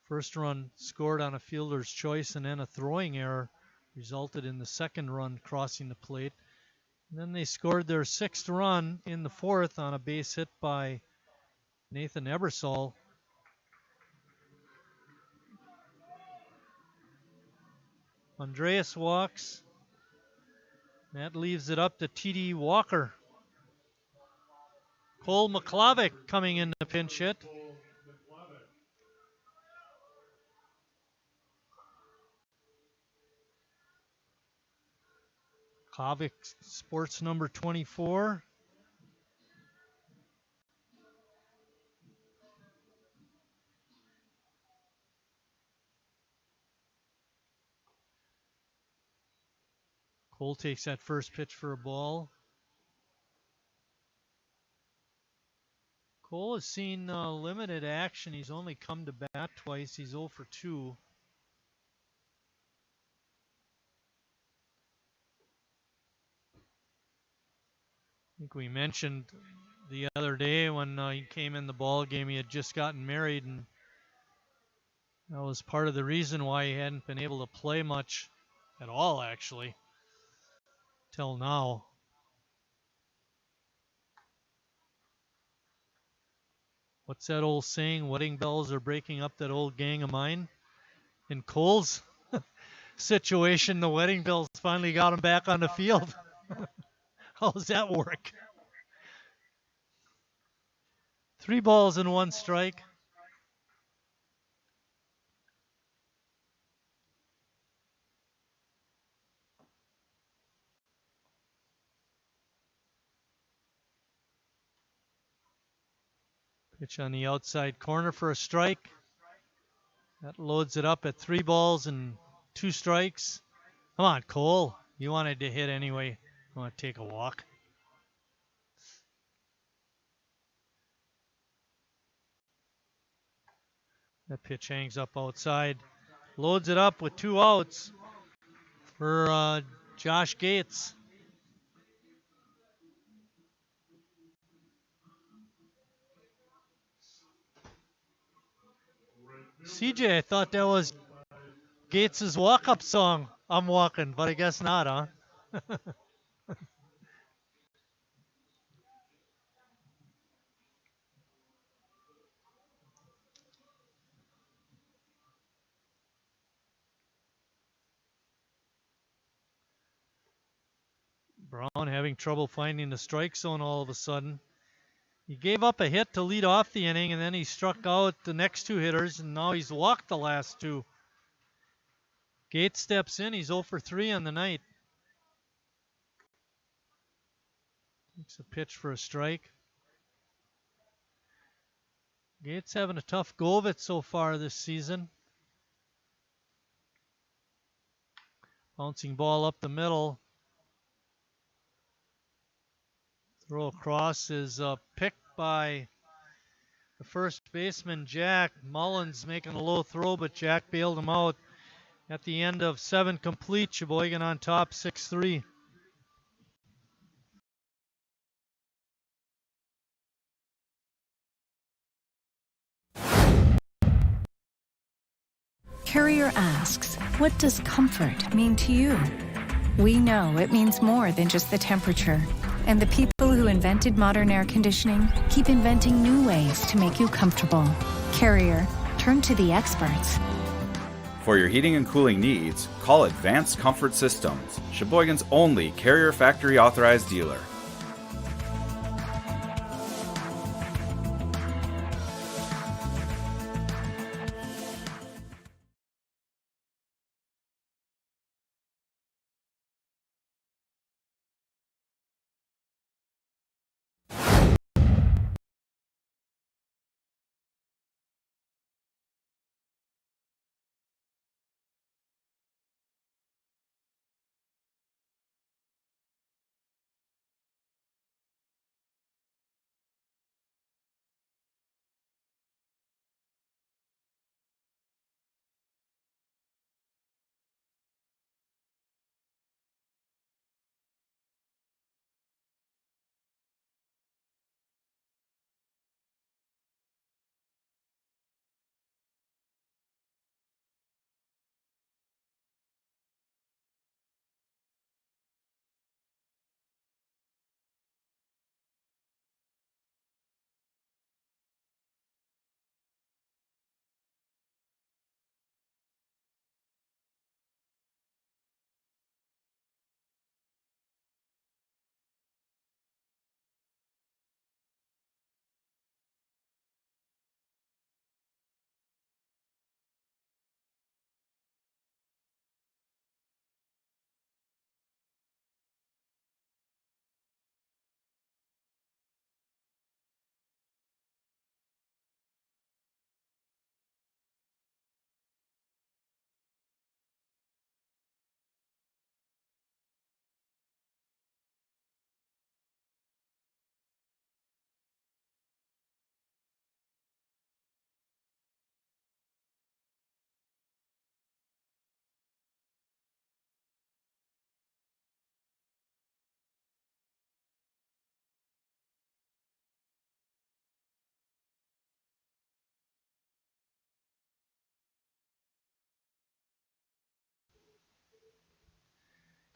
First run scored on a fielder's choice, and then a throwing error resulted in the 2nd run crossing the plate. And then they scored their 6th run in the 4th on a base hit by Nathan Ebersole. Andreas walks. That leaves it up to T.D. Walker. Cole McClavick coming in to pinch hit. Klavick sports number 24. Cole takes that first pitch for a ball. Cole has seen limited action. He's only come to bat twice. He's 0 for 2. I think we mentioned the other day when he came in the ball game, he had just gotten married, and that was part of the reason why he hadn't been able to play much at all, actually, till now. What's that old saying? Wedding bells are breaking up that old gang of mine. In Cole's situation, the wedding bells finally got him back on the field. How does that work? 3 balls and 1 strike. Pitch on the outside corner for a strike. That loads it up at 3 balls and 2 strikes. Come on, Cole. You wanted to hit anyway. I want to take a walk. That pitch hangs up outside. Loads it up with 2 outs for Josh Gates. CJ, I thought that was Gates' walk-up song, I'm Walking, but I guess not, huh? Brown having trouble finding the strike zone all of a sudden. He gave up a hit to lead off the inning, and then he struck out the next 2 hitters, and now he's walked the last 2. Gates steps in. He's 0 for 3 on the night. Takes a pitch for a strike. Gates having a tough go of it so far this season. Bouncing ball up the middle. Throw across is picked by the first baseman, Jack. Mullins making a low throw, but Jack bailed him out. At the end of 7 complete, Sheboygan on top 6-3. Carrier asks, what does comfort mean to you? We know it means more than just the temperature. And the people who invented modern air conditioning keep inventing new ways to make you comfortable. Carrier, turn to the experts. For your heating and cooling needs, call Advanced Comfort Systems, Sheboygan's only Carrier Factory authorized dealer.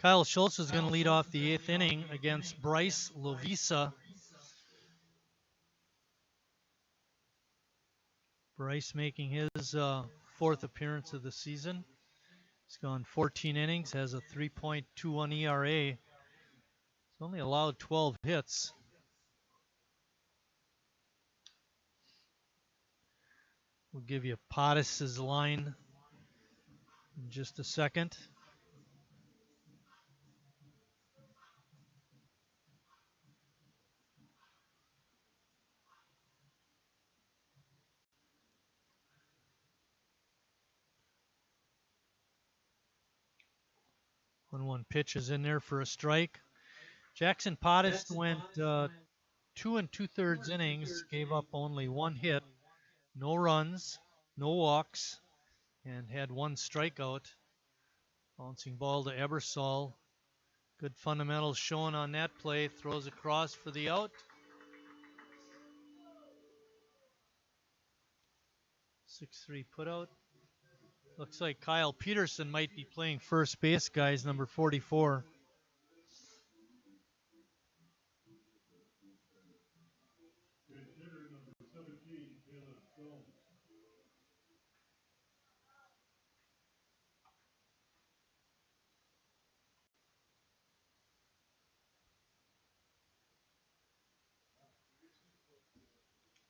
Kyle Schultz is going to lead off the 8th inning against Bryce Lovisa. Bryce making his 4th appearance of the season. He's gone 14 innings, has a 3.21 ERA. He's only allowed 12 hits. We'll give you Pottis' line in just a second. One pitch is in there for a strike. Jackson Pottis went 2 2/3 innings, gave up only 1 hit, no runs, no walks, and had 1 strikeout. Bouncing ball to Ebersole. Good fundamentals shown on that play. Throws across for the out. 6-3 putout. Looks like Kyle Peterson might be playing first base, guys, number 44.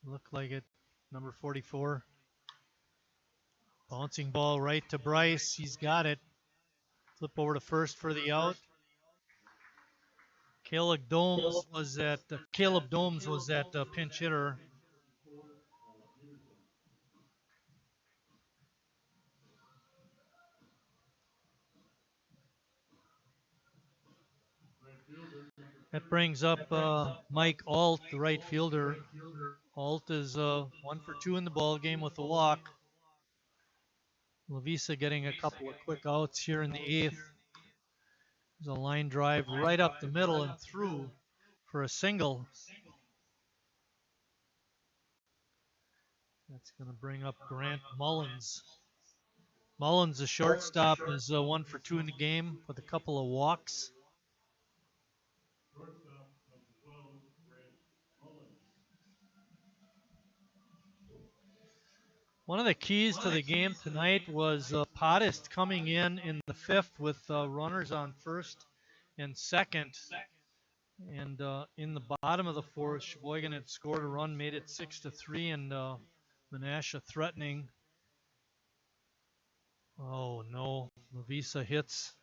Looked like it, number 44. Bouncing ball right to Bryce. He's got it. Flip over to first for the out. Caleb Domes was that pinch hitter. That brings up Mike Alt, the right fielder. Alt is 1 for 2 in the ball game with a walk. Lovisa getting a couple of quick outs here in the 8th. There's a line drive right up the middle and through for a single. That's going to bring up Grant Mullins. Mullins, the shortstop, is 1 for 2 in the game with a couple of walks. One of the keys to the game tonight was Pottis coming in the 5th with runners on first and second. And in the bottom of the 4th, Sheboygan had scored a run, made it 6-3, and Menasha threatening. Oh no, Lovisa hits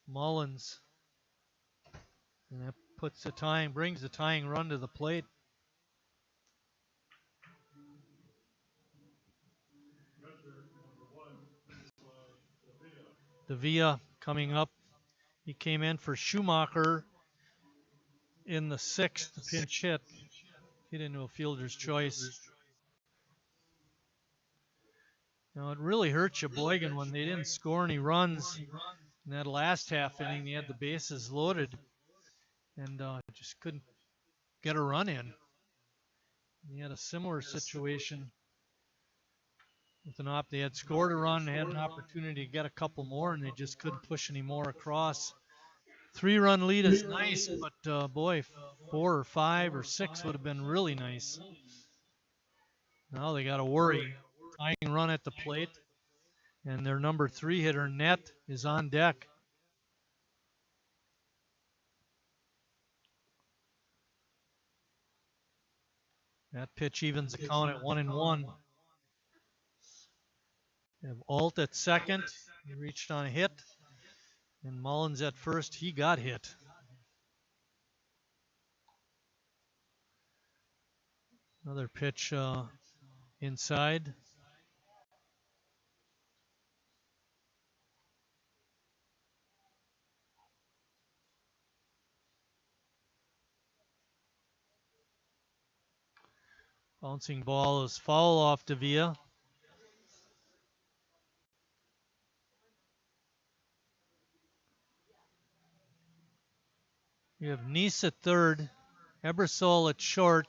Mullins. And that brings the tying run to the plate. Davia coming up. He came in for Schumacher in the 6th pinch hit. Hit into a fielder's choice. Now it really hurt Sheboygan when they didn't score any runs in that last half inning. They had the bases loaded and just couldn't get a run in. They had a similar situation with an they had scored a run, had an opportunity to get a couple more, and they just couldn't push any more across. 3-run lead is nice, but boy, 4 or 5 or 6 would have been really nice. Now they got to worry. Tying run at the plate, and their number 3 hitter, Net, is on deck. That pitch evens the count at 1-1. We have Alt at second. He reached on a hit. And Mullins at first. He got hit. Another pitch inside. Bouncing ball is foul off Davia. We have Neese at third, Ebersole at short,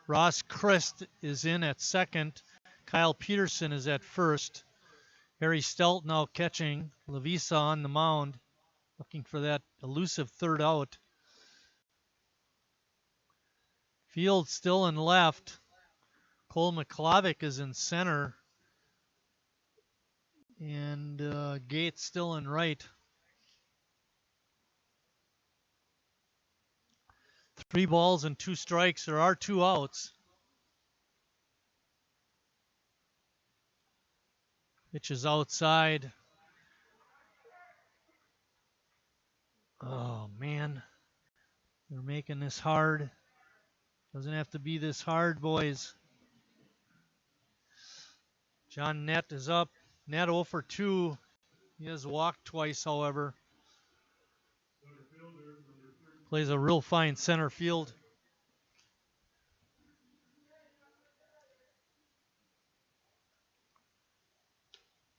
Ross Christ is in at second, Kyle Peterson is at first, Harry Stelt now catching, Lovisa on the mound. looking for that elusive third out. Field still in left. Cole McClavic is in center. And Gates still in right. 3 balls and 2 strikes. There are 2 outs. Pitch is outside. Oh, man. They're making this hard. Doesn't have to be this hard, boys. John Nett is up. Nett 0 for 2. He has walked twice, however. Plays a real fine center field.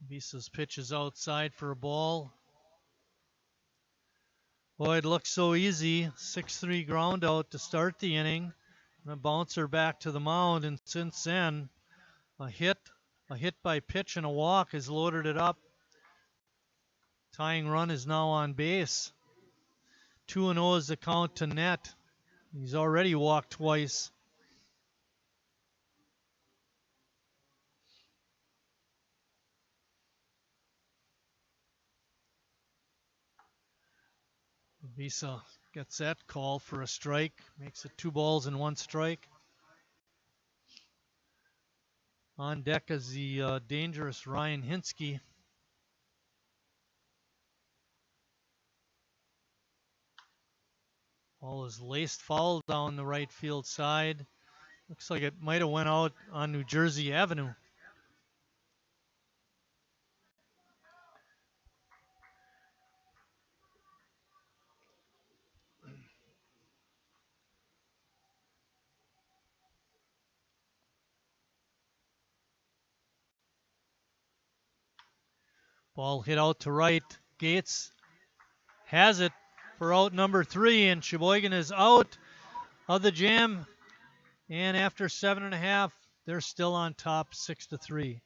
Visa's pitch is outside for a ball. Boy, it looks so easy. 6-3 ground out to start the inning. And a bouncer back to the mound, and since then, a hit by pitch and a walk has loaded it up. Tying run is now on base. 2-0 is the count to Nett. He's already walked twice. Visa gets that call for a strike. Makes it 2 balls and 1 strike. On deck is the dangerous Ryan Hinsky. Ball is laced foul down the right field side. Looks like it might have went out on New Jersey Avenue. Ball hit out to right. Gates has it for out number 3, and Sheboygan is out of the jam. And after 7.5, they're still on top, 6-3.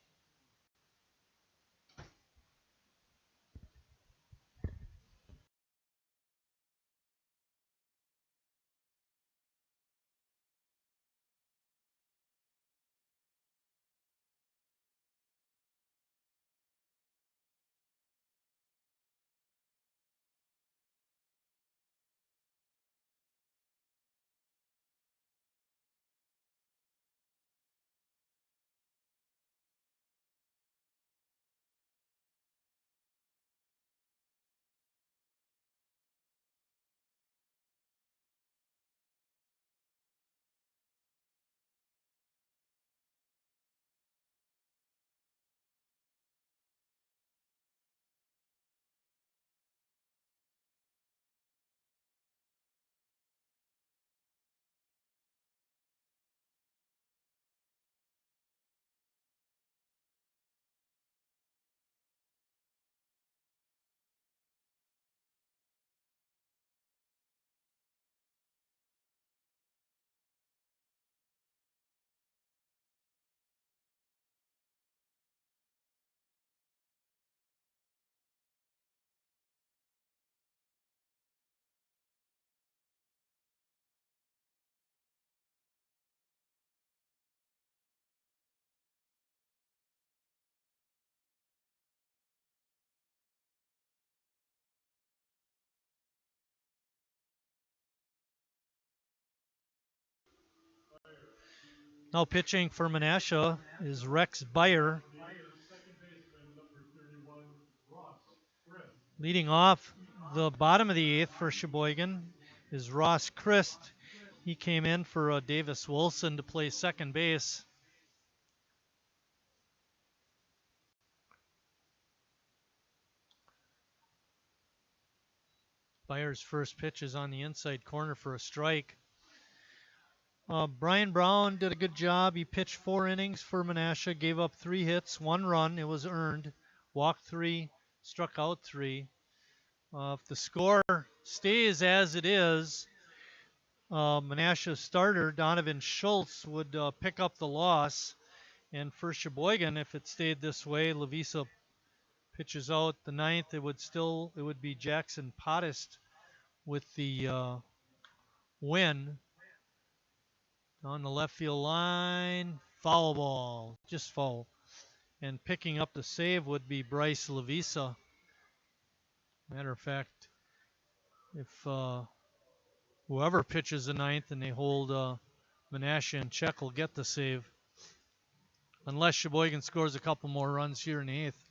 Now pitching for Menasha is Rex Beyer. Leading off the bottom of the 8th for Sheboygan is Ross Christ. He came in for Davis Wilson to play second base. Beyer's first pitch is on the inside corner for a strike. Brian Brown did a good job. He pitched 4 innings for Menasha, gave up 3 hits, 1 run. It was earned. Walked 3, struck out 3. If the score stays as it is, Menasha starter Donovan Schultz would pick up the loss. And for Sheboygan, if it stayed this way, Lavisa pitches out the ninth. It would be Jackson Pottis with the win. On the left field line, foul ball, just foul. And picking up the save would be Bryce Lavisa. Matter of fact, if whoever pitches the ninth and they hold Menashe in check will get the save. Unless Sheboygan scores a couple more runs here in the eighth,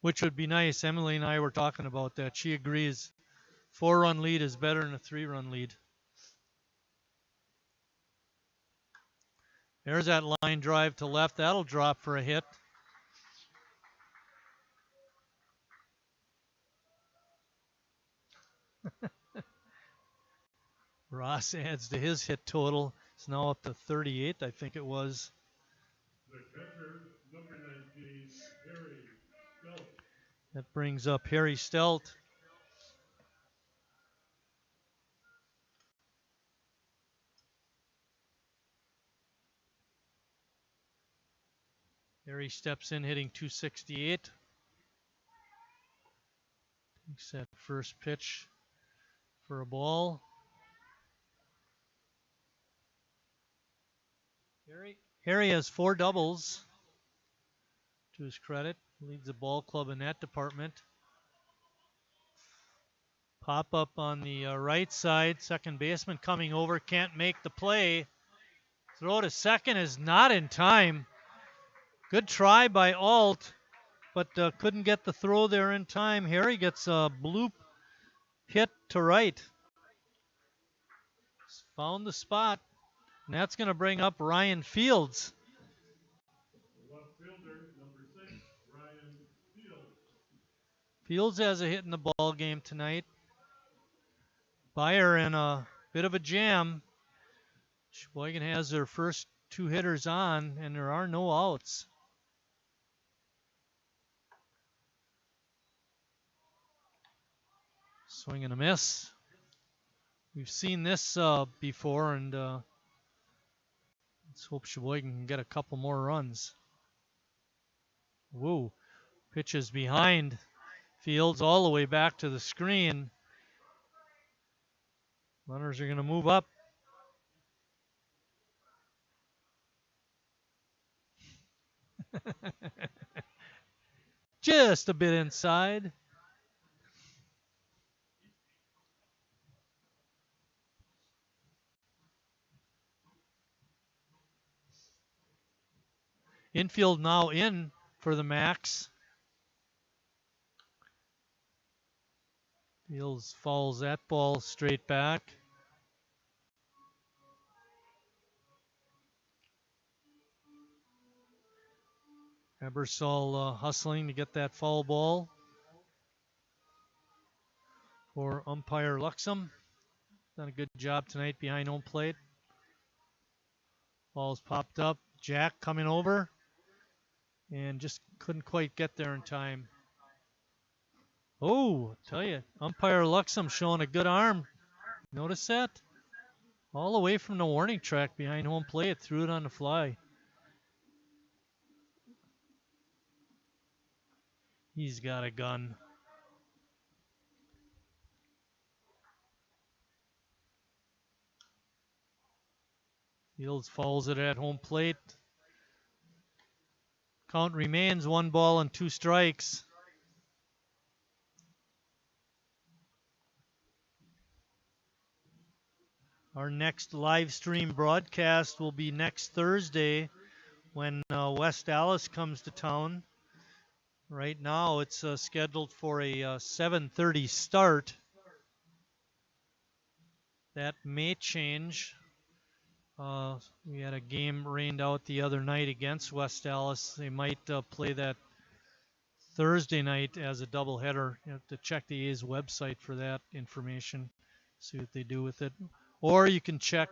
which would be nice. Emily and I were talking about that. She agrees 4-run lead is better than a 3-run lead. There's that line drive to left. That'll drop for a hit. Ross adds to his hit total. It's now up to 38, I think it was. The catcher, number 19, Harry Stelt. That brings up Harry Stelt. Harry steps in hitting 268. Takes that first pitch for a ball. Harry has 4 doubles to his credit. Leads the ball club in that department. Pop up on the right side. Second baseman coming over. Can't make the play. Throw to second is not in time. Good try by Alt, but couldn't get the throw there in time. Harry gets a bloop hit to right. Found the spot, and that's going to bring up Ryan Fields. Left fielder, number 6, Ryan Fields. Fields has a hit in the ball game tonight. Bayer in a bit of a jam. Sheboygan has their first 2 hitters on, and there are no outs. Swing and a miss. We've seen this before, and let's hope Sheboygan can get a couple more runs. Whoa. Pitches behind Fields all the way back to the screen. Runners are going to move up. Just a bit inside. Infield now in for the Max. Fields fouls that ball straight back. Ebersole hustling to get that foul ball for umpire Luxem. Done a good job tonight behind home plate. Ball's popped up. Jack coming over and just couldn't quite get there in time. Oh, I tell you, umpire Luxem showing a good arm. Notice that? All the way from the warning track behind home plate, threw it on the fly. He's got a gun. Fields fouls it at home plate. Count remains 1 ball and 2 strikes. Our next live stream broadcast will be next Thursday when West Allis comes to town. Right now it's scheduled for a 7:30 start. That may change. We had a game rained out the other night against West Allis. They might play that Thursday night as a doubleheader. You have to check the A's website for that information, see what they do with it. Or you can check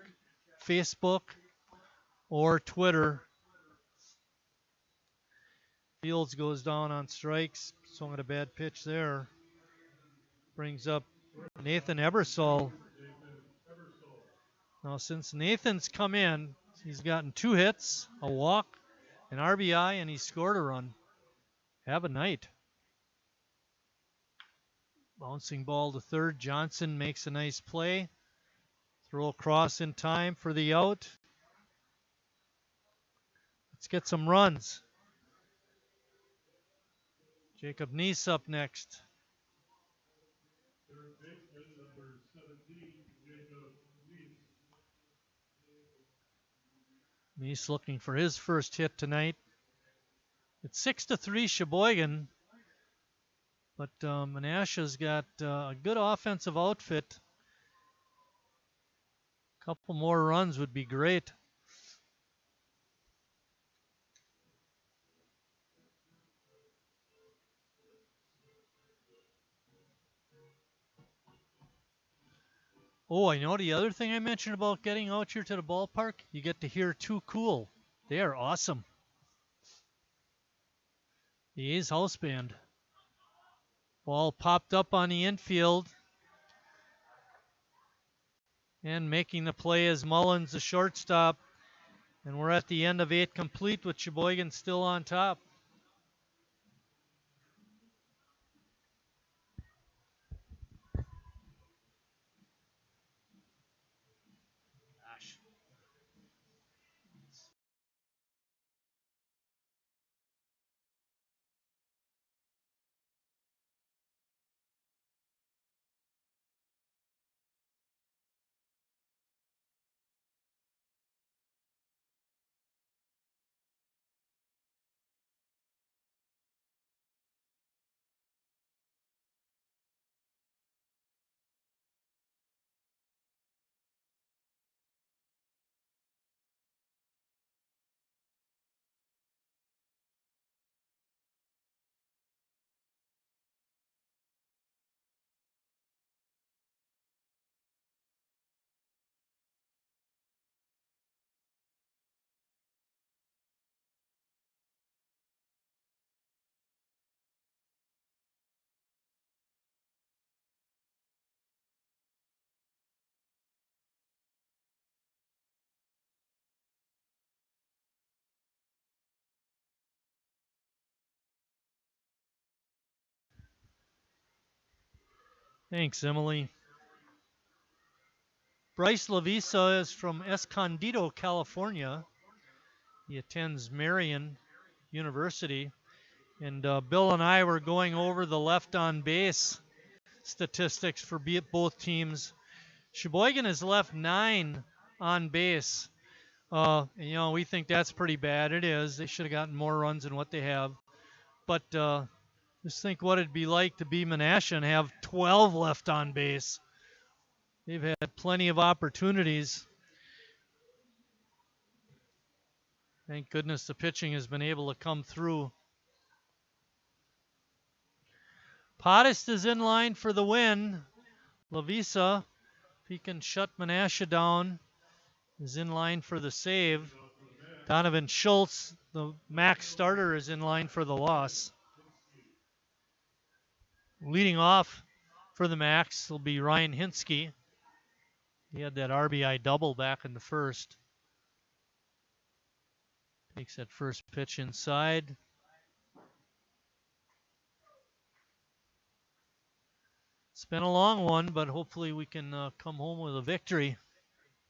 Facebook or Twitter. Fields goes down on strikes. Swung at a bad pitch there. Brings up Nathan Ebersole. Now, since Nathan's come in, he's gotten 2 hits, a walk, an RBI, and he scored a run. Have a night. Bouncing ball to third. Johnson makes a nice play. Throw across in time for the out. Let's get some runs. Jacob Neese up next. Third baseman, number 17, Jacob Neese. Neese looking for his first hit tonight. It's 6-3 Sheboygan, but Menasha's got a good offensive outfit. A couple more runs would be great. Oh, I know the other thing I mentioned about getting out here to the ballpark, you get to hear Too Cool. They are awesome. The A's house band. Ball popped up on the infield. And making the play is Mullins, the shortstop. And we're at the end of 8 complete with Sheboygan still on top. Thanks, Emily. Bryce Lavisa is from Escondido, California. He attends Marion University. And Bill and I were going over the left on base statistics for both teams. Sheboygan has left 9 on base. We think that's pretty bad. It is. They should have gotten more runs than what they have. But just think what it'd be like to be Menasha and have 12 left on base. They've had plenty of opportunities. Thank goodness the pitching has been able to come through. Pottis is in line for the win. Lavisa, if he can shut Menasha down, is in line for the save. Donovan Schultz, the max starter, is in line for the loss. Leading off for the Max will be Ryan Hinsky. He had that RBI double back in the first. Takes that first pitch inside. It's been a long one, but hopefully we can come home with a victory.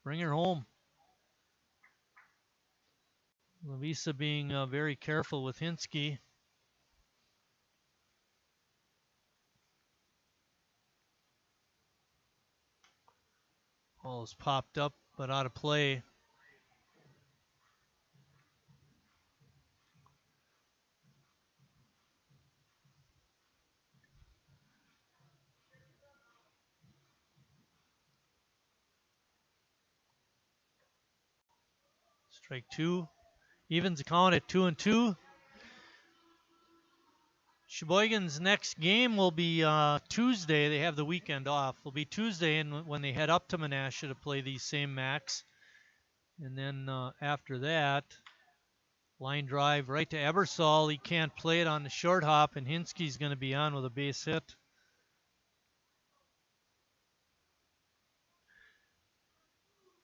Bring her home. Lavisa being very careful with Hinsky. Ball's popped up, but out of play. Strike 2. Evens the count at 2-2. Sheboygan's next game will be Tuesday. They have the weekend off. It'll be Tuesday and when they head up to Menasha to play these same Macs. And then after that, line drive right to Ebersole. He can't play it on the short hop, and Hinsky's going to be on with a base hit.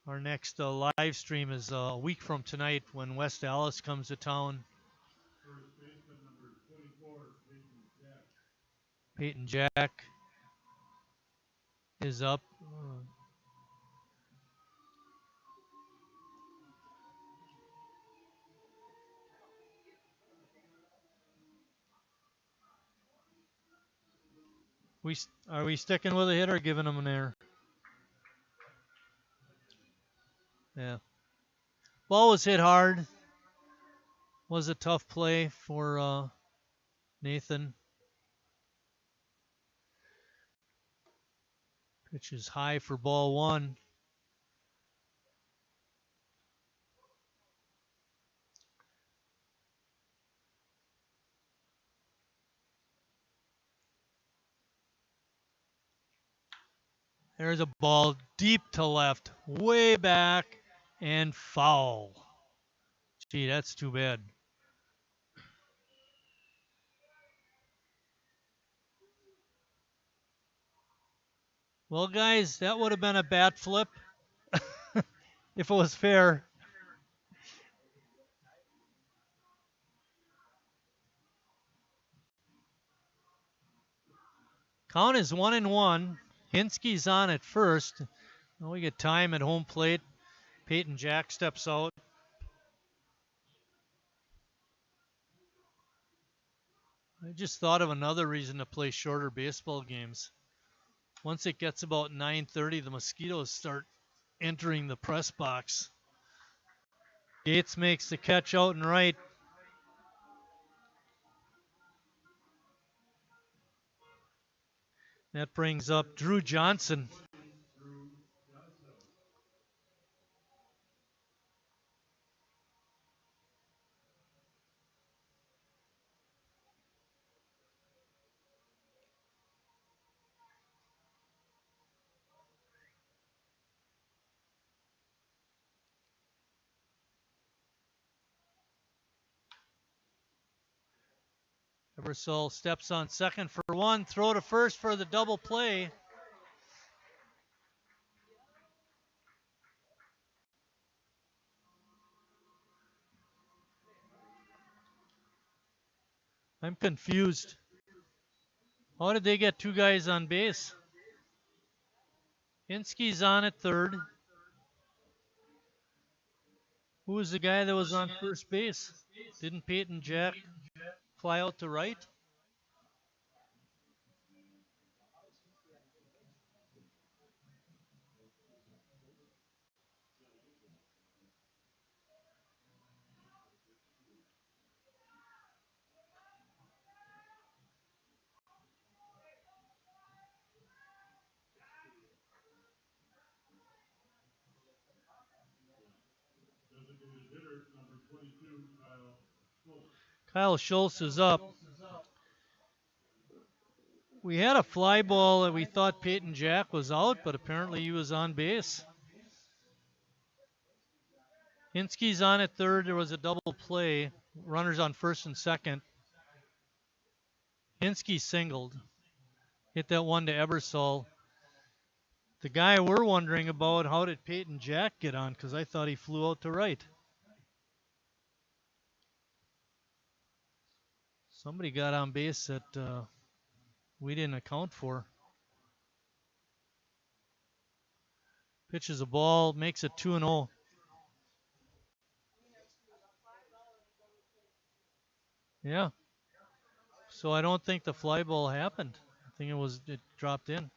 Our next live stream is a week from tonight when West Dallas comes to town. First baseman, number 24, Peyton Jack is up. Are we sticking with a hit or giving him an error? Yeah. Ball was hit hard. Was a tough play for Nathan. Pitch is high for ball one. There's a ball deep to left, way back, and foul. Gee, that's too bad. Well, guys, that would have been a bat flip if it was fair. Count is 1-1. Hinsky's on at first. Now we get time at home plate. Peyton Jack steps out. I just thought of another reason to play shorter baseball games. Once it gets about 9:30, the mosquitoes start entering the press box. Gates makes the catch out and right. That brings up Drew Johnson. Ebersole steps on second for one. Throw to first for the double play. I'm confused. How did they get two guys on base? Hinsky's on at third. Who was the guy that was on first base? Didn't Peyton Jack fly out to right? Kyle Schultz is up. We had a fly ball that we thought Peyton Jack was out, but apparently he was on base. Hinsky's on at third. There was a double play. Runners on first and second. Hinsky singled. Hit that one to Ebersole. The guy we're wondering about, how did Peyton Jack get on? Because I thought he flew out to right. Somebody got on base that we didn't account for. Pitches a ball, makes it 2-0. Yeah. So I don't think the fly ball happened. I think it dropped in.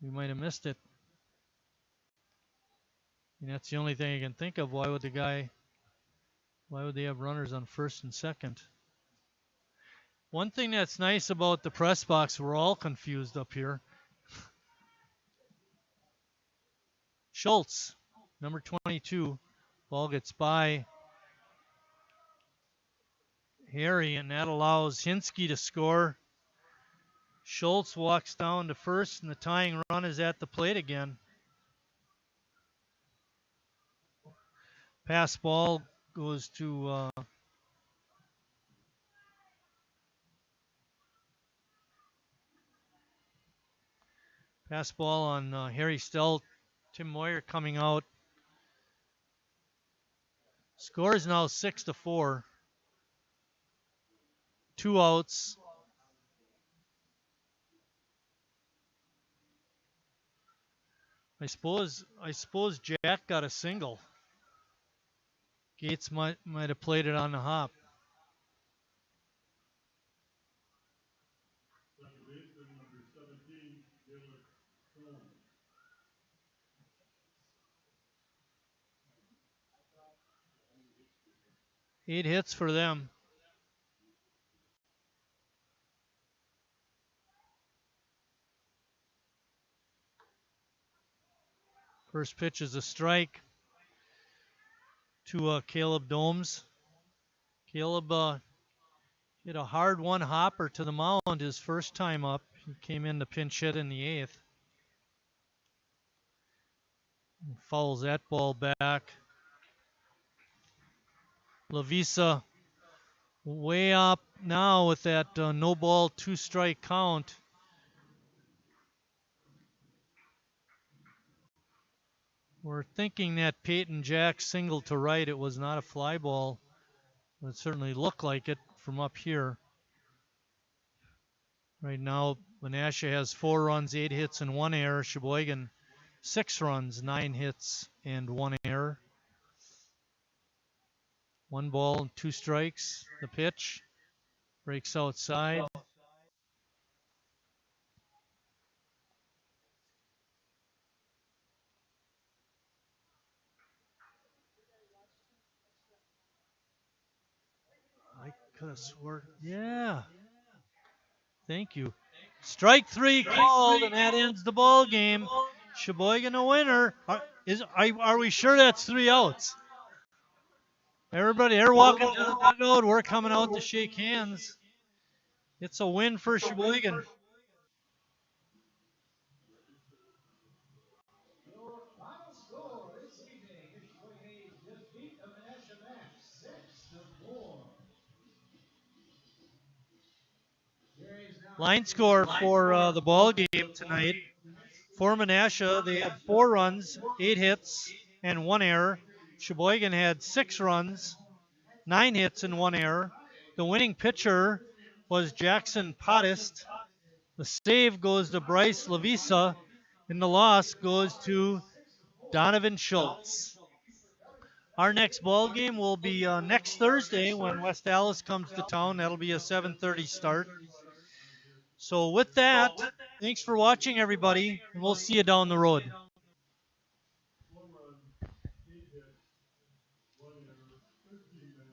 We might have missed it. And that's the only thing I can think of. Why would they have runners on first and second? One thing that's nice about the press box, we're all confused up here. Schultz, number 22. Ball gets by Harry, and that allows Hinsky to score. Schultz walks down to first, and the tying run is at the plate again. Pass ball goes to pass ball on Harry Stelt. Tim Moyer coming out. Score is now 6-4. 2 outs. I suppose Jack got a single. Gates might have played it on the hop. Second baseman, number 17, Taylor Stone. 8 hits for them. First pitch is a strike to Caleb Domes. Caleb hit a hard one hopper to the mound his first time up. He came in to pinch hit in the 8th. Fouls that ball back. Lavisa way up now with that no ball, 2 strike count. We're thinking that Peyton Jack singled to right. It was not a fly ball. It certainly looked like it from up here. Right now, Menasha has 4 runs, 8 hits, and 1 error. Sheboygan, 6 runs, 9 hits, and 1 error. 1 ball, 2 strikes. The pitch breaks outside. I could have sworn. Yeah. Thank you. Strike 3 called, and that ends the ball game. Sheboygan a winner. Are we sure that's 3 outs? Everybody, they're walking to the dugout. We're coming out to shake hands. It's a win for Sheboygan. Line score for the ball game tonight. For Menasha, they had 4 runs, 8 hits, and 1 error. Sheboygan had 6 runs, 9 hits, and 1 error. The winning pitcher was Jackson Pottis. The save goes to Bryce Lavisa, and the loss goes to Donovan Schultz. Our next ball game will be next Thursday when West Allis comes to town. That'll be a 7:30 start. So with that, thanks for watching, everybody, and we'll see you down the road. 1 run, 8 hits, 1 error, 13 men.